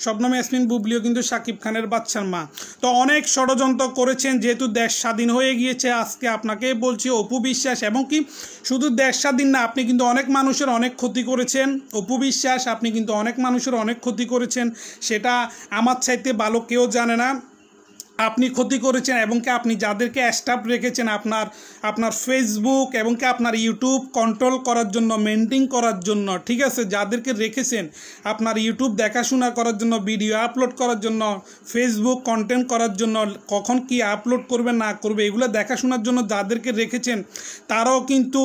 শবনম ইয়াসমিন বুবলিও কিন্তু শাকিব খানের বাচ্চার মা। তো অনেক ষড়যন্ত্র করেছেন, যেহেতু দেশ স্বাধীন হয়ে গিয়েছে। আজকে আপনাকে বলছি অপু বিশ্বাস, এবং কি শুধু দেশ স্বাধীন না, আপনি কিন্তু অনেক মানুষের অনেক ক্ষতি করেছেন। অপু বিশ্বাস, আপনি কিন্তু অনেক মানুষের অনেক ক্ষতি করেছেন, সেটা আমার চাইতে ভালো কেউ জানে না। আপনি ক্ষতি করেছেন এবং কি আপনি যাদেরকে স্টাফ রেখেছেন আপনার ফেসবুক এবং কি আপনার ইউটিউব কন্ট্রোল করার জন্য, মেনটেন করার জন্য, ঠিক আছে, যাদেরকে রেখেছেন আপনার ইউটিউব দেখাশোনা করার জন্য, ভিডিও আপলোড করার জন্য, ফেসবুক কন্টেন্ট করার জন্য, কখন কি আপলোড করবে না করবে এগুলো দেখাশোনার জন্য যাদেরকে রেখেছেন, তারাও কিন্তু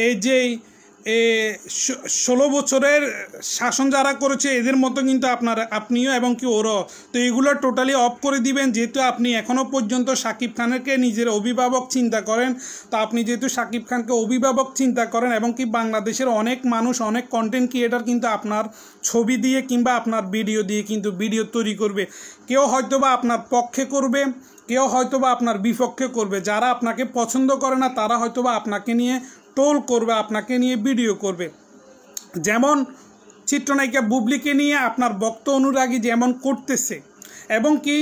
এই যে 16 বছরের শাসন যারা করেছে এদের মতো কিন্তু আপনিও এবং কি ওরও, তো এগুলো টোটালি অফ করে দিবেন। যেহেতু আপনি এখনও পর্যন্ত শাকিব খানকে নিজের অভিভাবক চিন্তা করেন, তো আপনি যেহেতু শাকিব খানকে অভিভাবক চিন্তা করেন এবং কি বাংলাদেশের অনেক মানুষ, অনেক কন্টেন্ট ক্রিয়েটার কিন্তু আপনার ছবি দিয়ে কিংবা আপনার ভিডিও দিয়ে কিন্তু ভিডিও তৈরি করবে। কেউ হয়তো বা আপনার পক্ষে করবে, কেউ হয়তো বা আপনার বিপক্ষে করবে। যারা আপনাকে পছন্দ করে না তারা হয়তো বা আপনাকে নিয়ে ট্রোল করবে, আপনাকে নিয়ে ভিডিও করবে। যেমন চিত্রনায়িকা বুবলিকে নিয়ে আপনার ভক্ত অনুরাগী যেমন করতেছে, এবং কি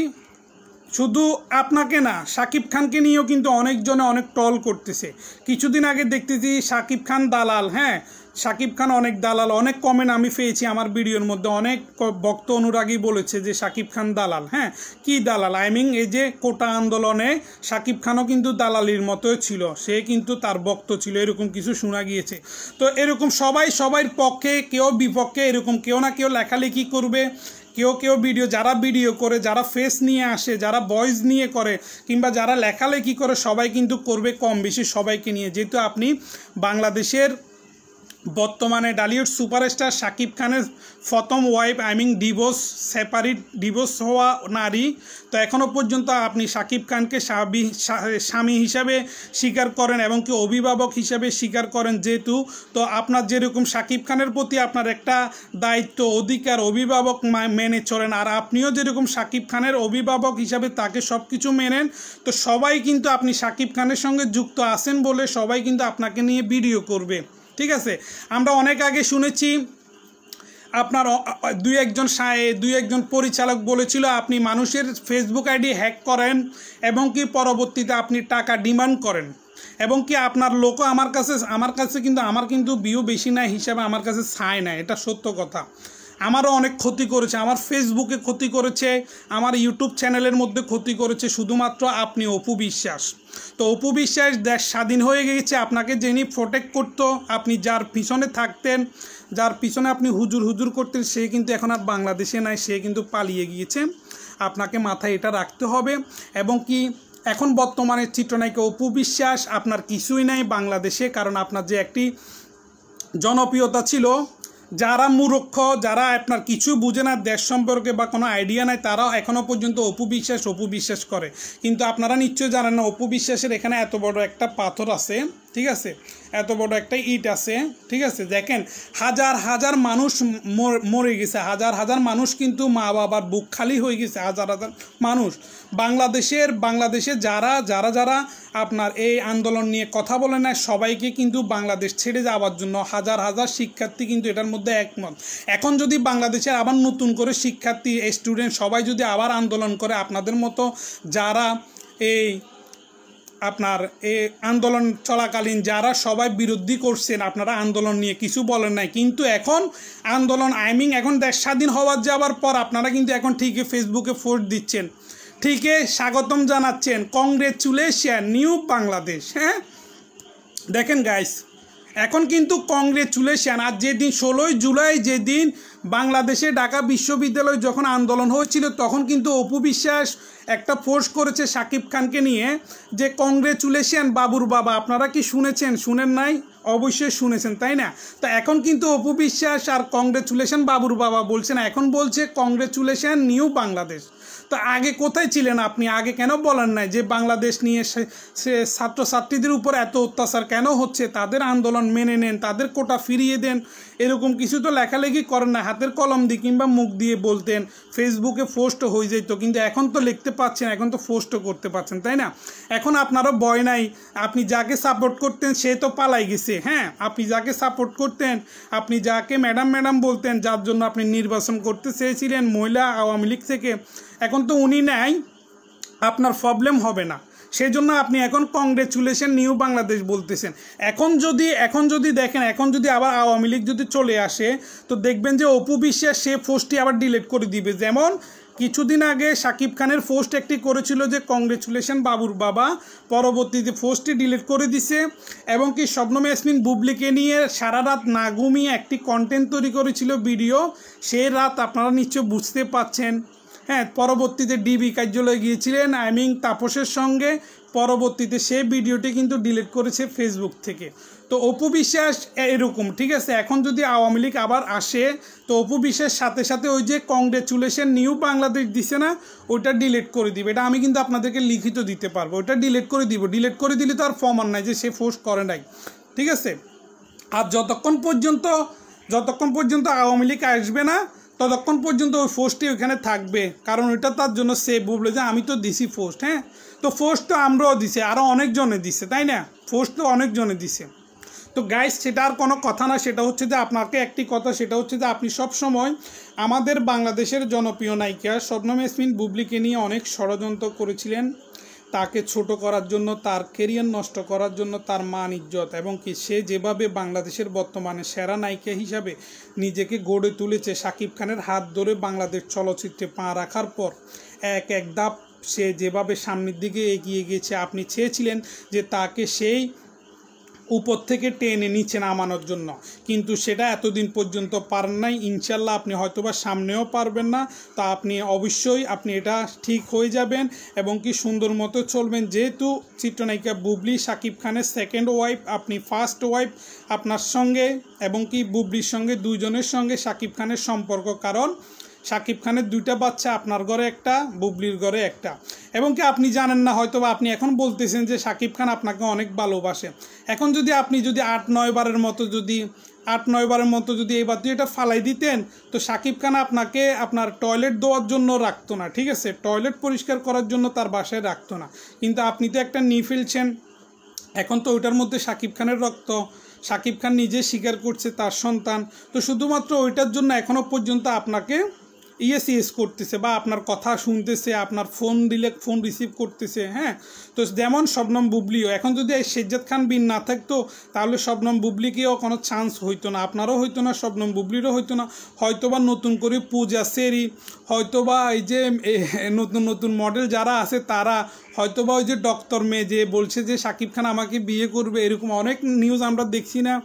শুধু আপনাকে না, শাকিব খানকে নিয়েও কিন্তু অনেকজনে অনেক ট্রল করতেছে। কিছুদিন আগে দেখতেছি শাকিব খান দালাল, হ্যাঁ, শাকিব খান অনেক দালাল, অনেক কমেন্ট আমি পেয়েছি আমার ভিডিওর মধ্যে। অনেক ভক্ত অনুরাগী বলেছে যে শাকিব খান দালাল। হ্যাঁ, কি দালাল? এই যে কোটা আন্দোলনে শাকিব খানও কিন্তু দালালির মতোই ছিল, সে কিন্তু তার ভক্ত ছিল, এরকম কিছু শোনা গিয়েছে। তো এরকম সবার পক্ষে কেউ বিপক্ষে এরকম কেউ না কেউ লেখালেখি করবে। কেউ ভিডিও, যারা ভিডিও করে, যারা ফেস নিয়ে আসে, যারা ভয়েস নিয়ে করে, কিংবা যারা লেখালেখি করে, সবাই কিন্তু করবে কম বেশি সবাইকে নিয়ে। যেহেতু আপনি বাংলাদেশের বর্তমানে ডালিউড সুপারস্টার শাকিব খানের প্রথম ওয়াইফ, সেপারেট ডিভোর্স হওয়া নারী, তো এখনও পর্যন্ত আপনি শাকিব খানকে স্বামী হিসাবে স্বীকার করেন এবং কি অভিভাবক হিসাবে স্বীকার করেন। যেহেতু তো আপনার যেরকম শাকিব খানের প্রতি আপনার একটা দায়িত্ব, অধিকার, অভিভাবক মেনে চলেন, আর আপনিও যেরকম শাকিব খানের অভিভাবক হিসাবে তাকে সব কিছু মেনেন, তো সবাই কিন্তু আপনি শাকিব খানের সঙ্গে যুক্ত আছেন বলে সবাই কিন্তু আপনাকে নিয়ে ভিডিও করবে। ঠিক আছে, আমরা অনেক আগে শুনেছি আপনার দুই একজন পরিচালক বলেছিল আপনি মানুষের ফেসবুক আইডি হ্যাক করেন এবং কি পরবর্তীতে আপনি টাকা ডিমান্ড করেন, এবং কি আপনার লোকও আমার কাছে কিন্তু আমার ভিউ বেশি না হিসাবে আমার কাছে চায় না। এটা সত্য কথা। আমারও অনেক ক্ষতি করেছে, আমার ফেসবুকে ক্ষতি করেছে, আমার ইউটিউব চ্যানেলের মধ্যে ক্ষতি করেছে শুধুমাত্র আপনি অপু বিশ্বাস। তো অপু বিশ্বাস দেশ স্বাধীন হয়ে গেছে, আপনাকে যিনি প্রোটেক্ট করতো, আপনি যার পিছনে থাকতেন, যার পিছনে আপনি হুজুর করতেন, সে কিন্তু এখন আর বাংলাদেশে নাই, সে কিন্তু পালিয়ে গিয়েছে। আপনাকে মাথায় এটা রাখতে হবে। এবং কি এখন বর্তমানে চিত্রনায়িকা অপু বিশ্বাস আপনার কিছুই নাই বাংলাদেশে, কারণ আপনার যে একটি জনপ্রিয়তা ছিল, যারা মূর্খ, যারা আপনার কিছু বুঝে না দেশ সম্পর্কে বা কোনো আইডিয়া নাই, তারাও এখনও পর্যন্ত অপু বিশ্বাস করে। কিন্তু আপনারা নিশ্চয়ই জানেন না অপু বিশ্বাসের এখানে এত বড় একটা পাথর আছে, ঠিক আছে, এত বড় একটা ইট আছে, ঠিক আছে। দেখেন হাজার মানুষ মরে গেছে, হাজার মানুষ কিন্তু মা বাবার বুক খালি হয়ে গেছে, হাজার মানুষ। বাংলাদেশে যারা আপনার এই আন্দোলন নিয়ে কথা বলে না, সবাইকে কিন্তু বাংলাদেশ ছেড়ে যাওয়ার জন্য হাজার শিক্ষার্থী কিন্তু এটার মধ্যে একমত। এখন যদি বাংলাদেশের আবার নতুন করে শিক্ষার্থী, স্টুডেন্ট সবাই যদি আবার আন্দোলন করে, আপনাদের মতো যারা আপনার এই আন্দোলন চলাকালীন যারা সবাই বিরোধী করছেন, আপনারা আন্দোলন নিয়ে কিছু বলেন নাই, কিন্তু এখন আন্দোলন এখন দেশ স্বাধীন হওয়ার যাওয়ার পর আপনারা কিন্তু এখন ঠিকই ফেসবুকে পোস্ট দিচ্ছেন, ঠিকই স্বাগতম জানাচ্ছেন, কংগ্রেচুলেশন নিউ বাংলাদেশ। হ্যাঁ, দেখেন গাইস, এখন কিন্তু কংগ্রেচুলেশন। আর যেদিন 16 জুলাই যেদিন বাংলাদেশে ঢাকা বিশ্ববিদ্যালয় যখন আন্দোলন হয়েছিল, তখন কিন্তু অপু বিশ্বাস একটা পোস্ট করেছে শাকিব খানকে নিয়ে যে কংগ্রেচুলেশন বাবুর বাবা। আপনারা কি শুনেছেন? শুনেন নাই? অবশ্যই শুনেছেন, তাই না? তো এখন কিন্তু অপু বিশ্বাস আর কংগ্রেচুলেশন বাবুর বাবা বলছে না, এখন বলছে কংগ্রেচুলেশন নিউ বাংলাদেশ। তো আগে কোথায় ছিলেন আপনি? আগে কেন বলেন নাই যে বাংলাদেশ নিয়ে সে ছাত্রছাত্রীদের উপর এত অত্যাচার কেন হচ্ছে, তাদের আন্দোলন মেনে নেন, তাদের কোটা ফিরিয়ে দেন, এরকম কিছু তো লেখালেখি করেন না, হাতের কলম দিয়ে কিংবা মুখ দিয়ে বলতেন, ফেসবুকে পোস্ট হয়ে যেত। কিন্তু এখন তো লিখতে পাচ্ছেন, এখন তো পোস্টও করতে পারছেন, তাই না? এখন আপনারও ভয় নাই, আপনি যাকে সাপোর্ট করতেন সে তো পালাই গেছে। হ্যাঁ, আপনি যাকে সাপোর্ট করতেন, আপনি যাকে ম্যাডাম বলতেন, যার জন্য আপনি নির্বাচন করতে চেয়েছিলেন মহিলা আওয়ামী লীগ থেকে, এখন তো উনি নাই, আপনার প্রবলেম হবে না। সেই জন্য আপনি এখন কংগ্রেচুলেশন নিউ বাংলাদেশ বলতেছেন। এখন যদি দেখেন, এখন যদি আবার আওয়ামী লীগ যদি চলে আসে, তো দেখবেন যে অপু বিশ্বাস সে পোস্টটি আবার ডিলিট করে দিবে। যেমন কিছুদিন আগে শাকিব খানের পোস্ট একটি করেছিল যে কংগ্রেচুলেশন বাবুর বাবা, পরবর্তীতে পোস্টটি ডিলিট করে দিছে এবং কি শবনম ইয়াসমিন বুবলিকে নিয়ে সারা রাত না ঘুমিয়ে একটি কন্টেন্ট তৈরি করেছিল ভিডিও, সেই রাত আপনারা নিশ্চয় বুঝতে পাচ্ছেন। হ্যাঁ, পরবর্তীতে ডিবি কার্যালয়ে গিয়েছিলেন তাপসের সঙ্গে, পরবর্তীতে সেই ভিডিওটি কিন্তু ডিলিট করেছে ফেসবুক থেকে। তো অপু বিশ্বাস এরকম, ঠিক আছে, এখন যদি আওয়ামী লীগ আবার আসে তো অপু বিশ্বাস সাথে সাথে ওই যে কংগ্রেচুলেশন নিউ বাংলাদেশ দিছে না, ওইটা ডিলিট করে দিবে। এটা আমি কিন্তু আপনাদেরকে লিখিত দিতে পারবো, ওইটা ডিলিট করে দিব। ডিলিট করে দিলে তো আর প্রমাণ নাই যে সে পোস্ট করে নাই, ঠিক আছে। আর যতক্ষণ পর্যন্ত আওয়ামী লীগ আসবে না ততক্ষণ পর্যন্ত ওই পোস্টটি ওইখানে থাকবে, কারণ ওইটা তার জন্য সেভ বলবে যে আমি তো দিছি পোস্ট। হ্যাঁ, তো পোস্ট তো আমরাও দিছে, আরও অনেকজনে দিছে, তাই না? পোস্ট তো অনেকজনে দিছে। তো গাইস, সেটা আর কোনো কথা না, সেটা হচ্ছে যে আপনাকে একটি কথা, সেটা হচ্ছে যে আপনি সব সময় আমাদের বাংলাদেশের জনপ্রিয় নায়িকা শবনম ইয়াসমিন বুবলিকে নিয়ে অনেক ষড়যন্ত্র করেছিলেন, তাকে ছোট করার জন্য, তার কেরিয়ার নষ্ট করার জন্য, তার মান ইজ্জত এবং কি সে যেভাবে বাংলাদেশের বর্তমানে সেরা নায়িকা হিসাবে নিজেকে গড়ে তুলেছে, শাকিব খানের হাত ধরে বাংলাদেশ চলচ্চিত্রে পা রাখার পর এক এক ধাপ সে যেভাবে সামনের দিকে এগিয়ে গেছে, আপনি চেয়েছিলেন যে তাকে সেই উপর থেকে টেনে নিচে নামানোর জন্য, কিন্তু সেটা এতদিন পর্যন্ত পারেন নাই। ইনশাল্লাহ আপনি হয়তোবা সামনেও পারবেন না, তা আপনি অবশ্যই আপনি এটা ঠিক হয়ে যাবেন এবং কি সুন্দর মতো চলবেন। যেহেতু চিত্রনায়িকা বুবলি শাকিব খানের সেকেন্ড ওয়াইফ, আপনি ফার্স্ট ওয়াইফ, আপনার সঙ্গে এবং কি বুবলির সঙ্গে দুইজনের সঙ্গে শাকিব খানের সম্পর্ক, কারণ শাকিব খানের দুইটা বাচ্চা, আপনার ঘরে একটা, বুবলির ঘরে একটা। এবং কি আপনি জানেন না, হয়তো আপনি এখন বলতেছেন যে শাকিব খান আপনাকে অনেক ভালোবাসে। এখন যদি আপনি 8-9 বারের মতো যদি এই বাতিটা ফালাই দিতেন, তো শাকিব খান আপনাকে আপনার টয়লেট দেওয়ার জন্য রাখতো না, ঠিক আছে, টয়লেট পরিষ্কার করার জন্য তার বাসায় রাখতো না। কিন্তু আপনি তো একটা নিয়ে ফেলছেন, এখন তো ওইটার মধ্যে শাকিব খানের রক্ত, শাকিব খান নিজে স্বীকার করছে তার সন্তান, তো শুধুমাত্র ওইটার জন্য এখনও পর্যন্ত আপনাকে ইয়েস করতেছে বা আপনার কথা শুনতেছে, আপনার ফোন দিলে ফোন রিসিভ করতেছে। হ্যাঁ, তো যেমন শবনম বুবলিও, এখন যদি শেহজাদ খান বিন না থাকতো তাহলে শবনম বুবলিকেও কোনো চান্স হইতো না, আপনারও হইতো না, শবনম বুবলিরও হইতো না। হয়তোবা নতুন করে পূজা সেরি, হয়তোবা এই যে নতুন মডেল যারা আছে তারা, হয়তোবা ওই যে ডক্টর মেয়ে যে বলছে যে শাকিব খান আমাকে বিয়ে করবে, এরকম অনেক নিউজ আমরা দেখছি না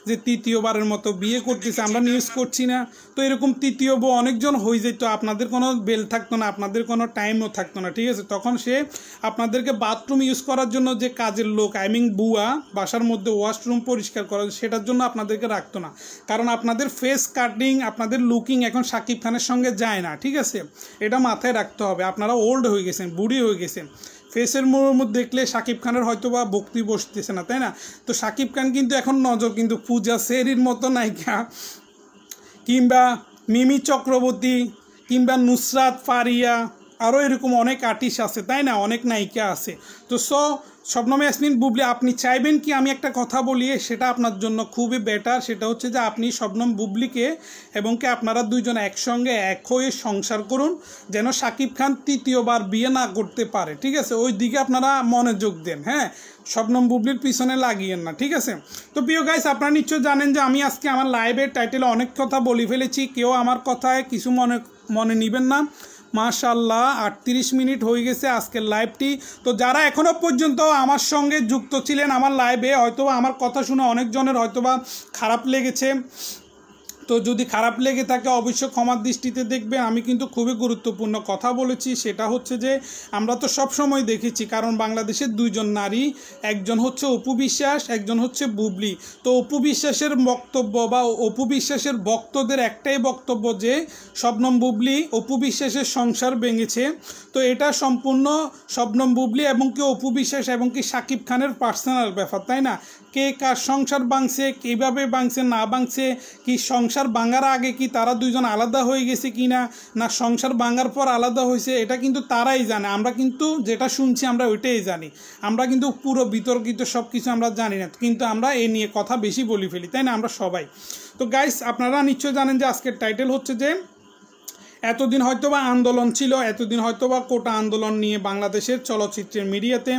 যে তৃতীয়বারের মতো বিয়ে করতেছে, আমরা নিউজ করছি না? তো এরকম তৃতীয় বউ অনেকজন হয়ে যেত, আপনাদের কোনো বেল থাকতো না, আপনাদের কোনো টাইমও থাকতো না, ঠিক আছে। তখন সে আপনাদেরকে বাথরুম ইউজ করার জন্য যে কাজের লোক, বুয়া, বাসার মধ্যে ওয়াশরুম পরিষ্কার করা, সেটার জন্য আপনাদেরকে রাখতো না, কারণ আপনাদের ফেস কাটিং, আপনাদের লুকিং এখন শাকিব খানের সঙ্গে যায় না, ঠিক আছে, এটা মাথায় রাখতে হবে। আপনারা ওল্ড হয়ে গেছেন, বুড়ি হয়ে গেছেন, ফেসের মধ্যে দেখলে শাকিব খানের হয়তো বা ভক্তি বসতেছে না, তাই না? তো শাকিব খান কিন্তু এখন নজর কিন্তু পূজা সেরির মতো নায়িকা, কিংবা মিমি চক্রবর্তী, কিংবা নুসরাত ফারিয়া, আরও এরকম অনেক আর্টিস্ট আছে, তাই না, অনেক নায়িকা আছে। তো শবনম ইয়াসমিন বুবলি, আপনি চাইবেন কি আমি একটা কথা বলি, সেটা আপনার জন্য খুবই বেটার, সেটা হচ্ছে যে আপনি শবনম বুবলিকে এবং কি আপনারা দুইজন একসঙ্গে এক হয়ে সংসার করুন, যেন শাকিব খান তৃতীয়বার বিয়ে না করতে পারে, ঠিক আছে, ওই দিকে আপনারা মনোযোগ দেন। হ্যাঁ, শবনম বুবলির পিছনে লাগিয়েন না, ঠিক আছে। তো প্রিয় গাইস, আপনারা নিশ্চয় জানেন যে আমি আজকে আমার লাইভের টাইটেলে অনেক কথা বলে ফেলেছি, কেউ আমার কথায় কিছু মনে নেবেন না। মাশাআল্লাহ 38 মিনিট হয়ে গেছে আজকের লাইভটি। তো যারা এখনও পর্যন্ত আমার সঙ্গে যুক্ত ছিলেন আমার লাইভে, হয়তোবা আমার কথা শুনে অনেকজনের হয়তোবা খারাপ লেগেছে, তো যদি খারাপ লেগে থাকে অবশ্যই ক্ষমার দৃষ্টিতে দেখবেন। আমি কিন্তু খুবই গুরুত্বপূর্ণ কথা বলেছি, সেটা হচ্ছে যে আমরা তো সব সময় দেখেছি, কারণ বাংলাদেশের দুইজন নারী, একজন হচ্ছে অপু বিশ্বাস, একজন হচ্ছে বুবলি। তো অপু বিশ্বাসের বক্তব্য বা অপু বিশ্বাসের ভক্তদের একটাই বক্তব্য যে শবনম বুবলি অপু বিশ্বাসের সংসার ভেঙেছে। তো এটা সম্পূর্ণ শবনম বুবলি এবং কি অপু বিশ্বাস এবং কি শাকিব খানের পার্সোনাল ব্যাপার, তাই না? কে কার সংসার ভাঙছে, কীভাবে ভাঙছে না ভাঙছে, কি সংসার ভাঙার আগে কি তারা দুইজন আলাদা হয়ে গেছে কি না, না সংসার ভাঙার পর আলাদা হয়েছে, এটা কিন্তু তারাই জানে। আমরা কিন্তু যেটা শুনছি আমরা ওইটাই জানি, আমরা কিন্তু পুরো বিতর্কিত সব কিছু আমরা জানি না, কিন্তু আমরা এ নিয়ে কথা বেশি বলি ফেলি, তাই না, আমরা সবাই। তো গাইস, আপনারা নিশ্চয় জানেন যে আজকের টাইটেল হচ্ছে যে এতদিন হয়তোবা আন্দোলন ছিল, এতদিন হয়তোবা কোটা আন্দোলন নিয়ে বাংলাদেশের চলচ্চিত্রের মিডিয়াতে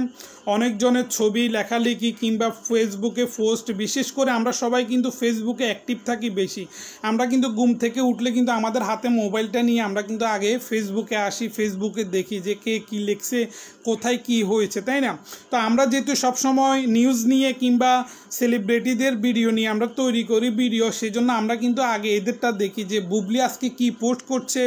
অনেকজনের ছবি লেখালেখি কিংবা ফেসবুকে পোস্ট, বিশেষ করে আমরা সবাই কিন্তু ফেসবুকে অ্যাক্টিভ থাকি বেশি। আমরা কিন্তু ঘুম থেকে উঠলে কিন্তু আমাদের হাতে মোবাইলটা নিয়ে আমরা কিন্তু আগে ফেসবুকে আসি, ফেসবুকে দেখি যে কে কী লিখছে, কোথায় কি হয়েছে, তাই না? তো আমরা যেহেতু সবসময় নিউজ নিয়ে কিংবা সেলিব্রিটিদের ভিডিও নিয়ে আমরা তৈরি করি ভিডিও, সেজন্য আমরা কিন্তু আগে এদেরটা দেখি যে বুবলি আজকে কি পোস্ট করছে,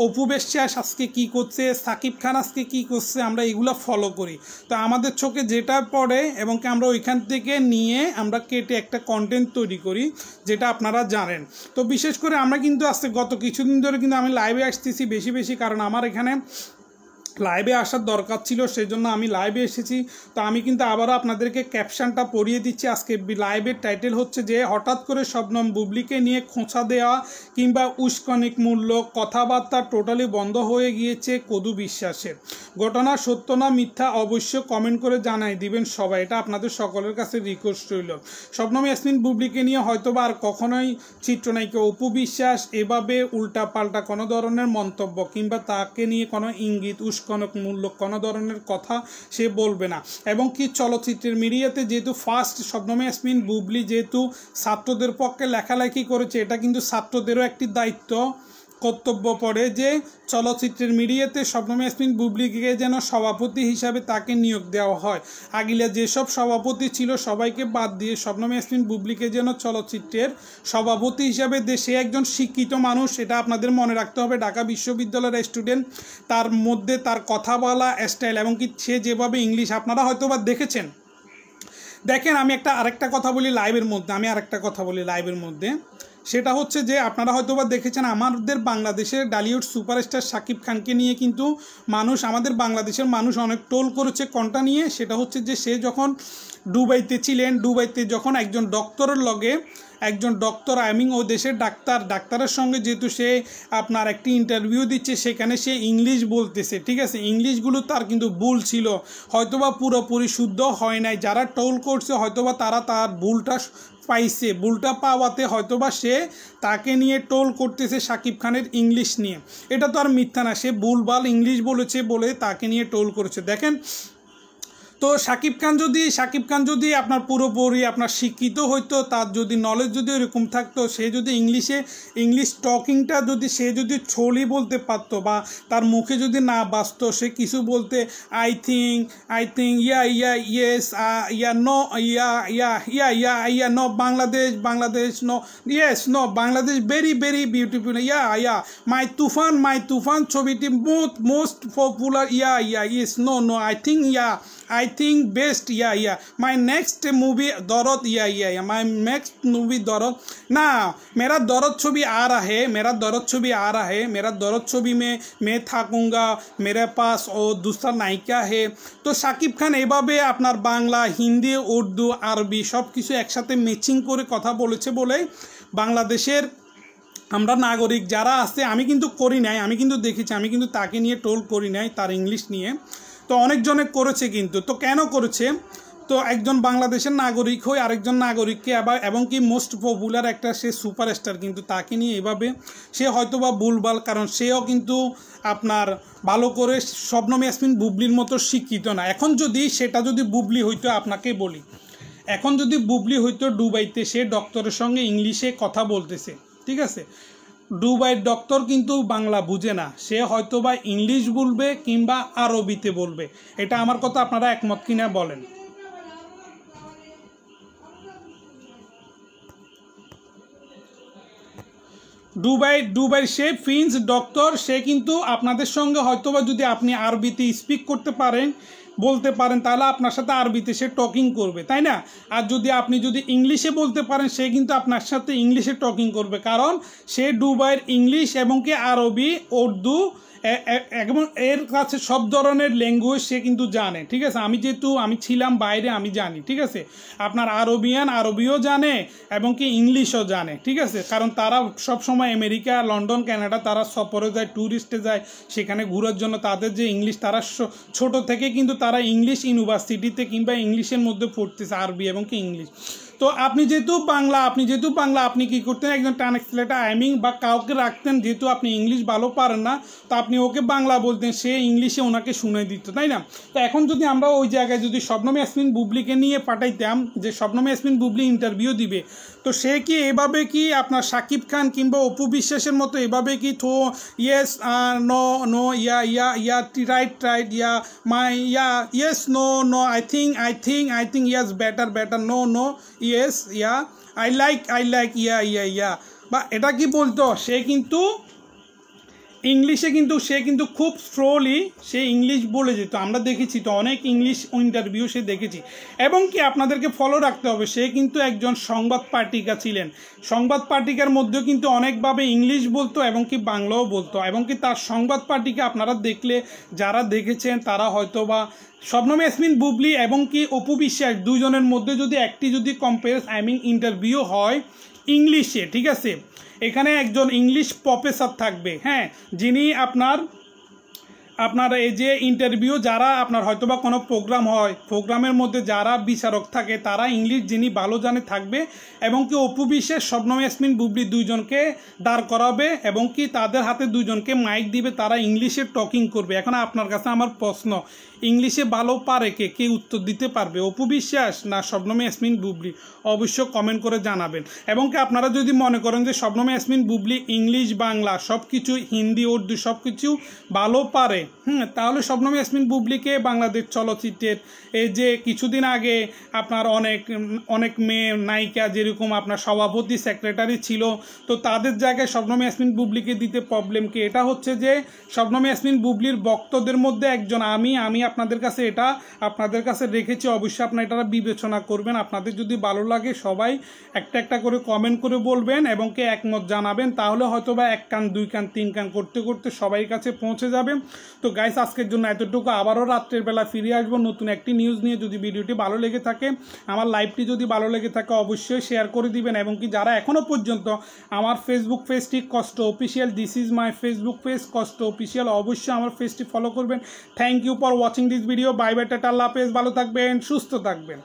অপু বিশ্বাস আজকে কী করছে, সাকিব খান আজকে কী করছে, আমরা এগুলো ফলো করি। তো আমাদের চোখে যেটা পড়ে এবং আমরা ওইখান থেকে নিয়ে আমরা কেটে একটা কন্টেন্ট তৈরি করি, যেটা আপনারা জানেন। তো বিশেষ করে আমরা কিন্তু আজকে গত কিছুদিন ধরে কিন্তু আমি লাইভে আসতেছি বেশি বেশি, কারণ আমার এখানে লাইভে আসার দরকার ছিল, সেই জন্য আমি লাইভে এসেছি। তো আমি কিন্তু আবারও আপনাদেরকে ক্যাপশনটা পড়িয়ে দিচ্ছি। আজকে লাইভের টাইটেল হচ্ছে যে হঠাৎ করে শবনম বুবলিকে নিয়ে খোঁচা দেওয়া কিংবা উস্কানিমূলক কথাবার্তা টোটালি বন্ধ হয়ে গিয়েছে কদু বিশ্বাসের। ঘটনা সত্য না মিথ্যা অবশ্য কমেন্ট করে জানাই দিবেন সবাই, এটা আপনাদের সকলের কাছে রিকোয়েস্ট রইল। শবনম ইয়াসমিন বুবলিকে নিয়ে হয়তোবা আর কখনোই চিত্রনায়িকা অপু বিশ্বাস এভাবে উল্টাপাল্টা কোনো ধরনের মন্তব্য কিংবা তাকে নিয়ে কোনো ইঙ্গিত উস্কানিমূলক কোনো ধরনের কথা সে বলবে না। এবং কি চলচ্চিত্রের মিডিয়াতে যেহেতু ফার্স্ট শবনম ইয়াসমিন বুবলি যেহেতু ছাত্রদের পক্ষে লেখালেখি করেছে, এটা কিন্তু ছাত্রদেরও একটি দায়িত্ব কর্তব্য পড়ে যে চলচ্চিত্রের মিডিয়াতে শবনম ইয়াসমিন বুবলিকে যেন সভাপতি হিসাবে তাকে নিয়োগ দেওয়া হয়। আগিলা যেসব সভাপতি ছিল সবাইকে বাদ দিয়ে শবনম ইয়াসমিন বুবলিকে যেন চলচ্চিত্রের সভাপতি হিসাবে সে একজন শিক্ষিত মানুষ, এটা আপনাদের মনে রাখতে হবে। ঢাকা বিশ্ববিদ্যালয়ের স্টুডেন্ট, তার মধ্যে তার কথা বলা স্টাইল এবং কি সে যেভাবে ইংলিশ আপনারা হয়তো বা দেখেছেন। দেখেন আমি আরেকটা কথা বলি লাইভের মধ্যে, সেটা হচ্ছে যে আপনারা হয়তোবা দেখেছেন আমাদের বাংলাদেশের ডালিউড সুপারস্টার শাকিব খানকে নিয়ে কিন্তু আমাদের বাংলাদেশের মানুষ অনেক টোল করেছে কোনটা নিয়ে, সেটা হচ্ছে যে সে যখন দুবাইতে ছিলেন, দুবাইতে যখন একজন ডক্টরের লগে একজন ডক্টর ও দেশের ডাক্তারের সঙ্গে যেহেতু সে আপনার একটি ইন্টারভিউ দিচ্ছে, সেখানে সে ইংলিশ বলতেছে, ঠিক আছে, ইংলিশগুলো তার কিন্তু ভুল ছিল, হয়তোবা পুরোপুরি শুদ্ধ হয় নাই। যারা টোল করছে হয়তোবা তারা তার ভুলটা পাইছে, ভুলটা পাওয়াতে হয়তোবা সে তাকে নিয়ে টোল করতেছে শাকিব খানের ইংলিশ নিয়ে। এটা তো আর মিথ্যা না, সে ভুলভাল ইংলিশ বলেছে বলে তাকে নিয়ে টোল করেছে। দেখেন তো শাকিব খান যদি আপনার পুরোপুরি আপনার শিক্ষিত হইতো, তার যদি নলেজ যদি এরকম থাকতো, সে যদি ইংলিশ টকিংটা সে যদি ছলি বলতে পারতো বা তার মুখে যদি না বাসতো, সে কিছু বলতে I think yes no no Bangladesh no yes no Bangladesh very very beautiful my Toofan ছবিটি most popular yes no I think best my next movie दौरत my next movie दौरत ना मेरा दौरत छवि आ रहा है मेरा दौरत छवि में मैं থাকুंगा मेरे पास और दूसरा नायिका है। তো শাকিব খান এভাবে আপনার বাংলা হিন্দি উর্দু আরবি সব কিছু একসাথে ম্যাচিং করে কথা বলেছে বলে বাংলাদেশের আমরা নাগরিক যারা আছে, আমি কিন্তু করি নাই, আমি কিন্তু দেখেছি, আমি কিন্তু তাকে নিয়ে টোল করি নাই তার ইংলিশ নিয়ে, তো অনেকজনে করেছে কিন্তু। তো কেন করেছে? তো একজন বাংলাদেশের নাগরিক হয়ে আরেকজন নাগরিককে এবং কি মোস্ট পপুলার একটা সে সুপারস্টার, কিন্তু তাকে নিয়ে এভাবে সে হয়তোবা ভুলভাল, কারণ সেও কিন্তু আপনার ভালো করে শবনম ইয়াসমিন বুবলির মতো শিক্ষিত না। এখন সেটা যদি বুবলি হইতো, আপনাকে বলি, এখন যদি বুবলি হইতো দুবাইতে সে ডক্টরের সঙ্গে ইংলিশে কথা বলতেছে, ঠিক আছে, দুবাইয়ের ডক্টর কিন্তু বাংলা বুঝে না, সে হয়তোবা ইংলিশ বলবে কিংবা আরবিতে বলবে। এটা আমার কথা, আপনারা একমত কিনা বলেন। দুবাইয়ের সে ফিন্স ডক্টর, সে কিন্তু আপনাদের সঙ্গে হয়তোবা যদি আপনি আরবিতে স্পিক করতে বলতে পারেন তাহলে আপনার সাথে আরবিতে সে টকিং করবে, তাই না? আর আপনি যদি ইংলিশে বলতে পারেন, সে কিন্তু আপনার সাথে ইংলিশে টকিং করবে, কারণ সে দুবাইয়ের ইংলিশ এবং কি আরবি উর্দু এবং এর কাছে সব ধরনের ল্যাঙ্গুয়েজ সে কিন্তু জানে, ঠিক আছে। আমি ছিলাম বাইরে, আমি জানি, ঠিক আছে। আপনার আরবিও জানে এবং কি ইংলিশও জানে, ঠিক আছে, কারণ তারা সব সময় আমেরিকা, লন্ডন, কানাডা তারা সফরে যায়, ট্যুরিস্টে যায়, সেখানে ঘোরার জন্য তাদের যে ইংলিশ, তারা ছোট থেকে কিন্তু তারা ইংলিশ ইউনিভার্সিটিতে কিংবা ইংলিশের মধ্যে পড়তেছে, আরবি এবং কি ইংলিশ। তো আপনি যেহেতু বাংলা আপনি কি করতেন, একজন ট্রান্সলেটার আইমিং বা কাউকে রাখতেন, যেহেতু আপনি ইংলিশ ভালো পারেন না তো আপনি ওকে বাংলা বলতেন, সে ইংলিশে ওনাকে শুনে দিত, তাই না? তো এখন যদি আমরা ওই জায়গায় যদি শবনম ইয়াসমিন বুবলিকে নিয়ে পাঠাইতাম যে শবনম ইয়াসমিন বুবলি ইন্টারভিউ দিবে, তো সে কি এভাবে কি আপনার শাকিব খান কিংবা অপু বিশ্বাসের মতো এভাবে কি থো yes no no yeah right yeah my yes no I think yes better no yes I like yeah বা এটা কি বলতো? সে কিন্তু ইংলিশে সে কিন্তু খুব স্লোলি সে ইংলিশ বলে যেত, আমরা দেখেছি তো অনেক ইংলিশ ইন্টারভিউ সে দেখেছি। এবং কি আপনাদেরকে ফলো রাখতে হবে, সে কিন্তু একজন সংবাদ পাঠিকা ছিলেন, সংবাদ পাঠিকার মধ্যেও কিন্তু অনেকভাবে ইংলিশ বলতো এবং কি বাংলাও বলতো। এবং কি তার সংবাদ পাঠিকা আপনারা দেখলে, যারা দেখেছেন তারা হয়তো বা শবনম ইয়াসমিন বুবলি এবং কি অপু বিশ্বাস দুজনের মধ্যে যদি একটি কম্পেয়ার ইন্টারভিউ হয় ইংলিশে, ঠিক আছে, এখানে একজন ইংলিশ প্রফেসর থাকবে, হ্যাঁ, যিনি আপনার এই যে ইন্টারভিউ যারা আপনার হয়তোবা কোনো প্রোগ্রাম হয়, প্রোগ্রামের মধ্যে যারা বিচারক থাকে তারা ইংলিশ যিনি ভালো জানে থাকবে এবং কি অপু বিশ্বাস শবনম ইয়াসমিন বুবলি দুইজনকে দাঁড় করাবে এবং কি তাদের হাতে দুইজনকে মাইক দিবে, তারা ইংলিশে টকিং করবে। এখন আপনার কাছে আমার প্রশ্ন, ইংলিশে ভালো পারে কে উত্তর দিতে পারবে, অপু বিশ্বাস না শবনম ইয়াসমিন বুবলি? অবশ্য কমেন্ট করে জানাবেন। এবং কি আপনারা যদি মনে করেন যে শবনম ইয়াসমিন বুবলি ইংলিশ বাংলা সব কিছু, হিন্দি উর্দু সব কিছু ভালো পারে, তাহলে শবনম ইয়াসমিন বুবলিকে বাংলাদেশ চলচ্চিত্রের এই যে কিছুদিন আগে আপনার অনেক মেয়ে নায়িকা যেরকম আপনার সভাপতি সেক্রেটারি ছিল, তো তাদের জায়গায় শবনম ইয়াসমিন বুবলিকে দিতে প্রবলেম কি? এটা হচ্ছে যে শবনম ইয়াসমিন বুবলির ভক্তদের মধ্যে একজন আমি আপনাদের কাছে রেখেছি, অবশ্যই আপনারা এটা বিবেচনা করবেন। আপনাদের যদি ভালো লাগে সবাই একটা করে কমেন্ট করে বলবেন এবং কে একমত জানাবেন, তাহলে হয়তো বা 1 কান 2 কান 3 কান করতে করতে সবাই কাছে পৌঁছে যাবে। তো গাইস আজকের জন্য এতটুকু, আবারও রাত্রের বেলা ফিরে আসবো নতুন একটি নিউজ নিয়ে। যদি ভিডিওটি ভালো লেগে থাকে, আমার লাইভটি যদি ভালো লেগে থাকে অবশ্যই শেয়ার করে দিবেন এবং কি যারা এখনও পর্যন্ত আমার ফেসবুক পেজটি Koshto official, this is my Facebook page Koshto official, অবশ্যই আমার পেজটি ফলো করবেন। Thank you for watching this video. Bye bye, tata, আল্লাহ হাফেজ, ভালো থাকবেন, সুস্থ থাকবেন।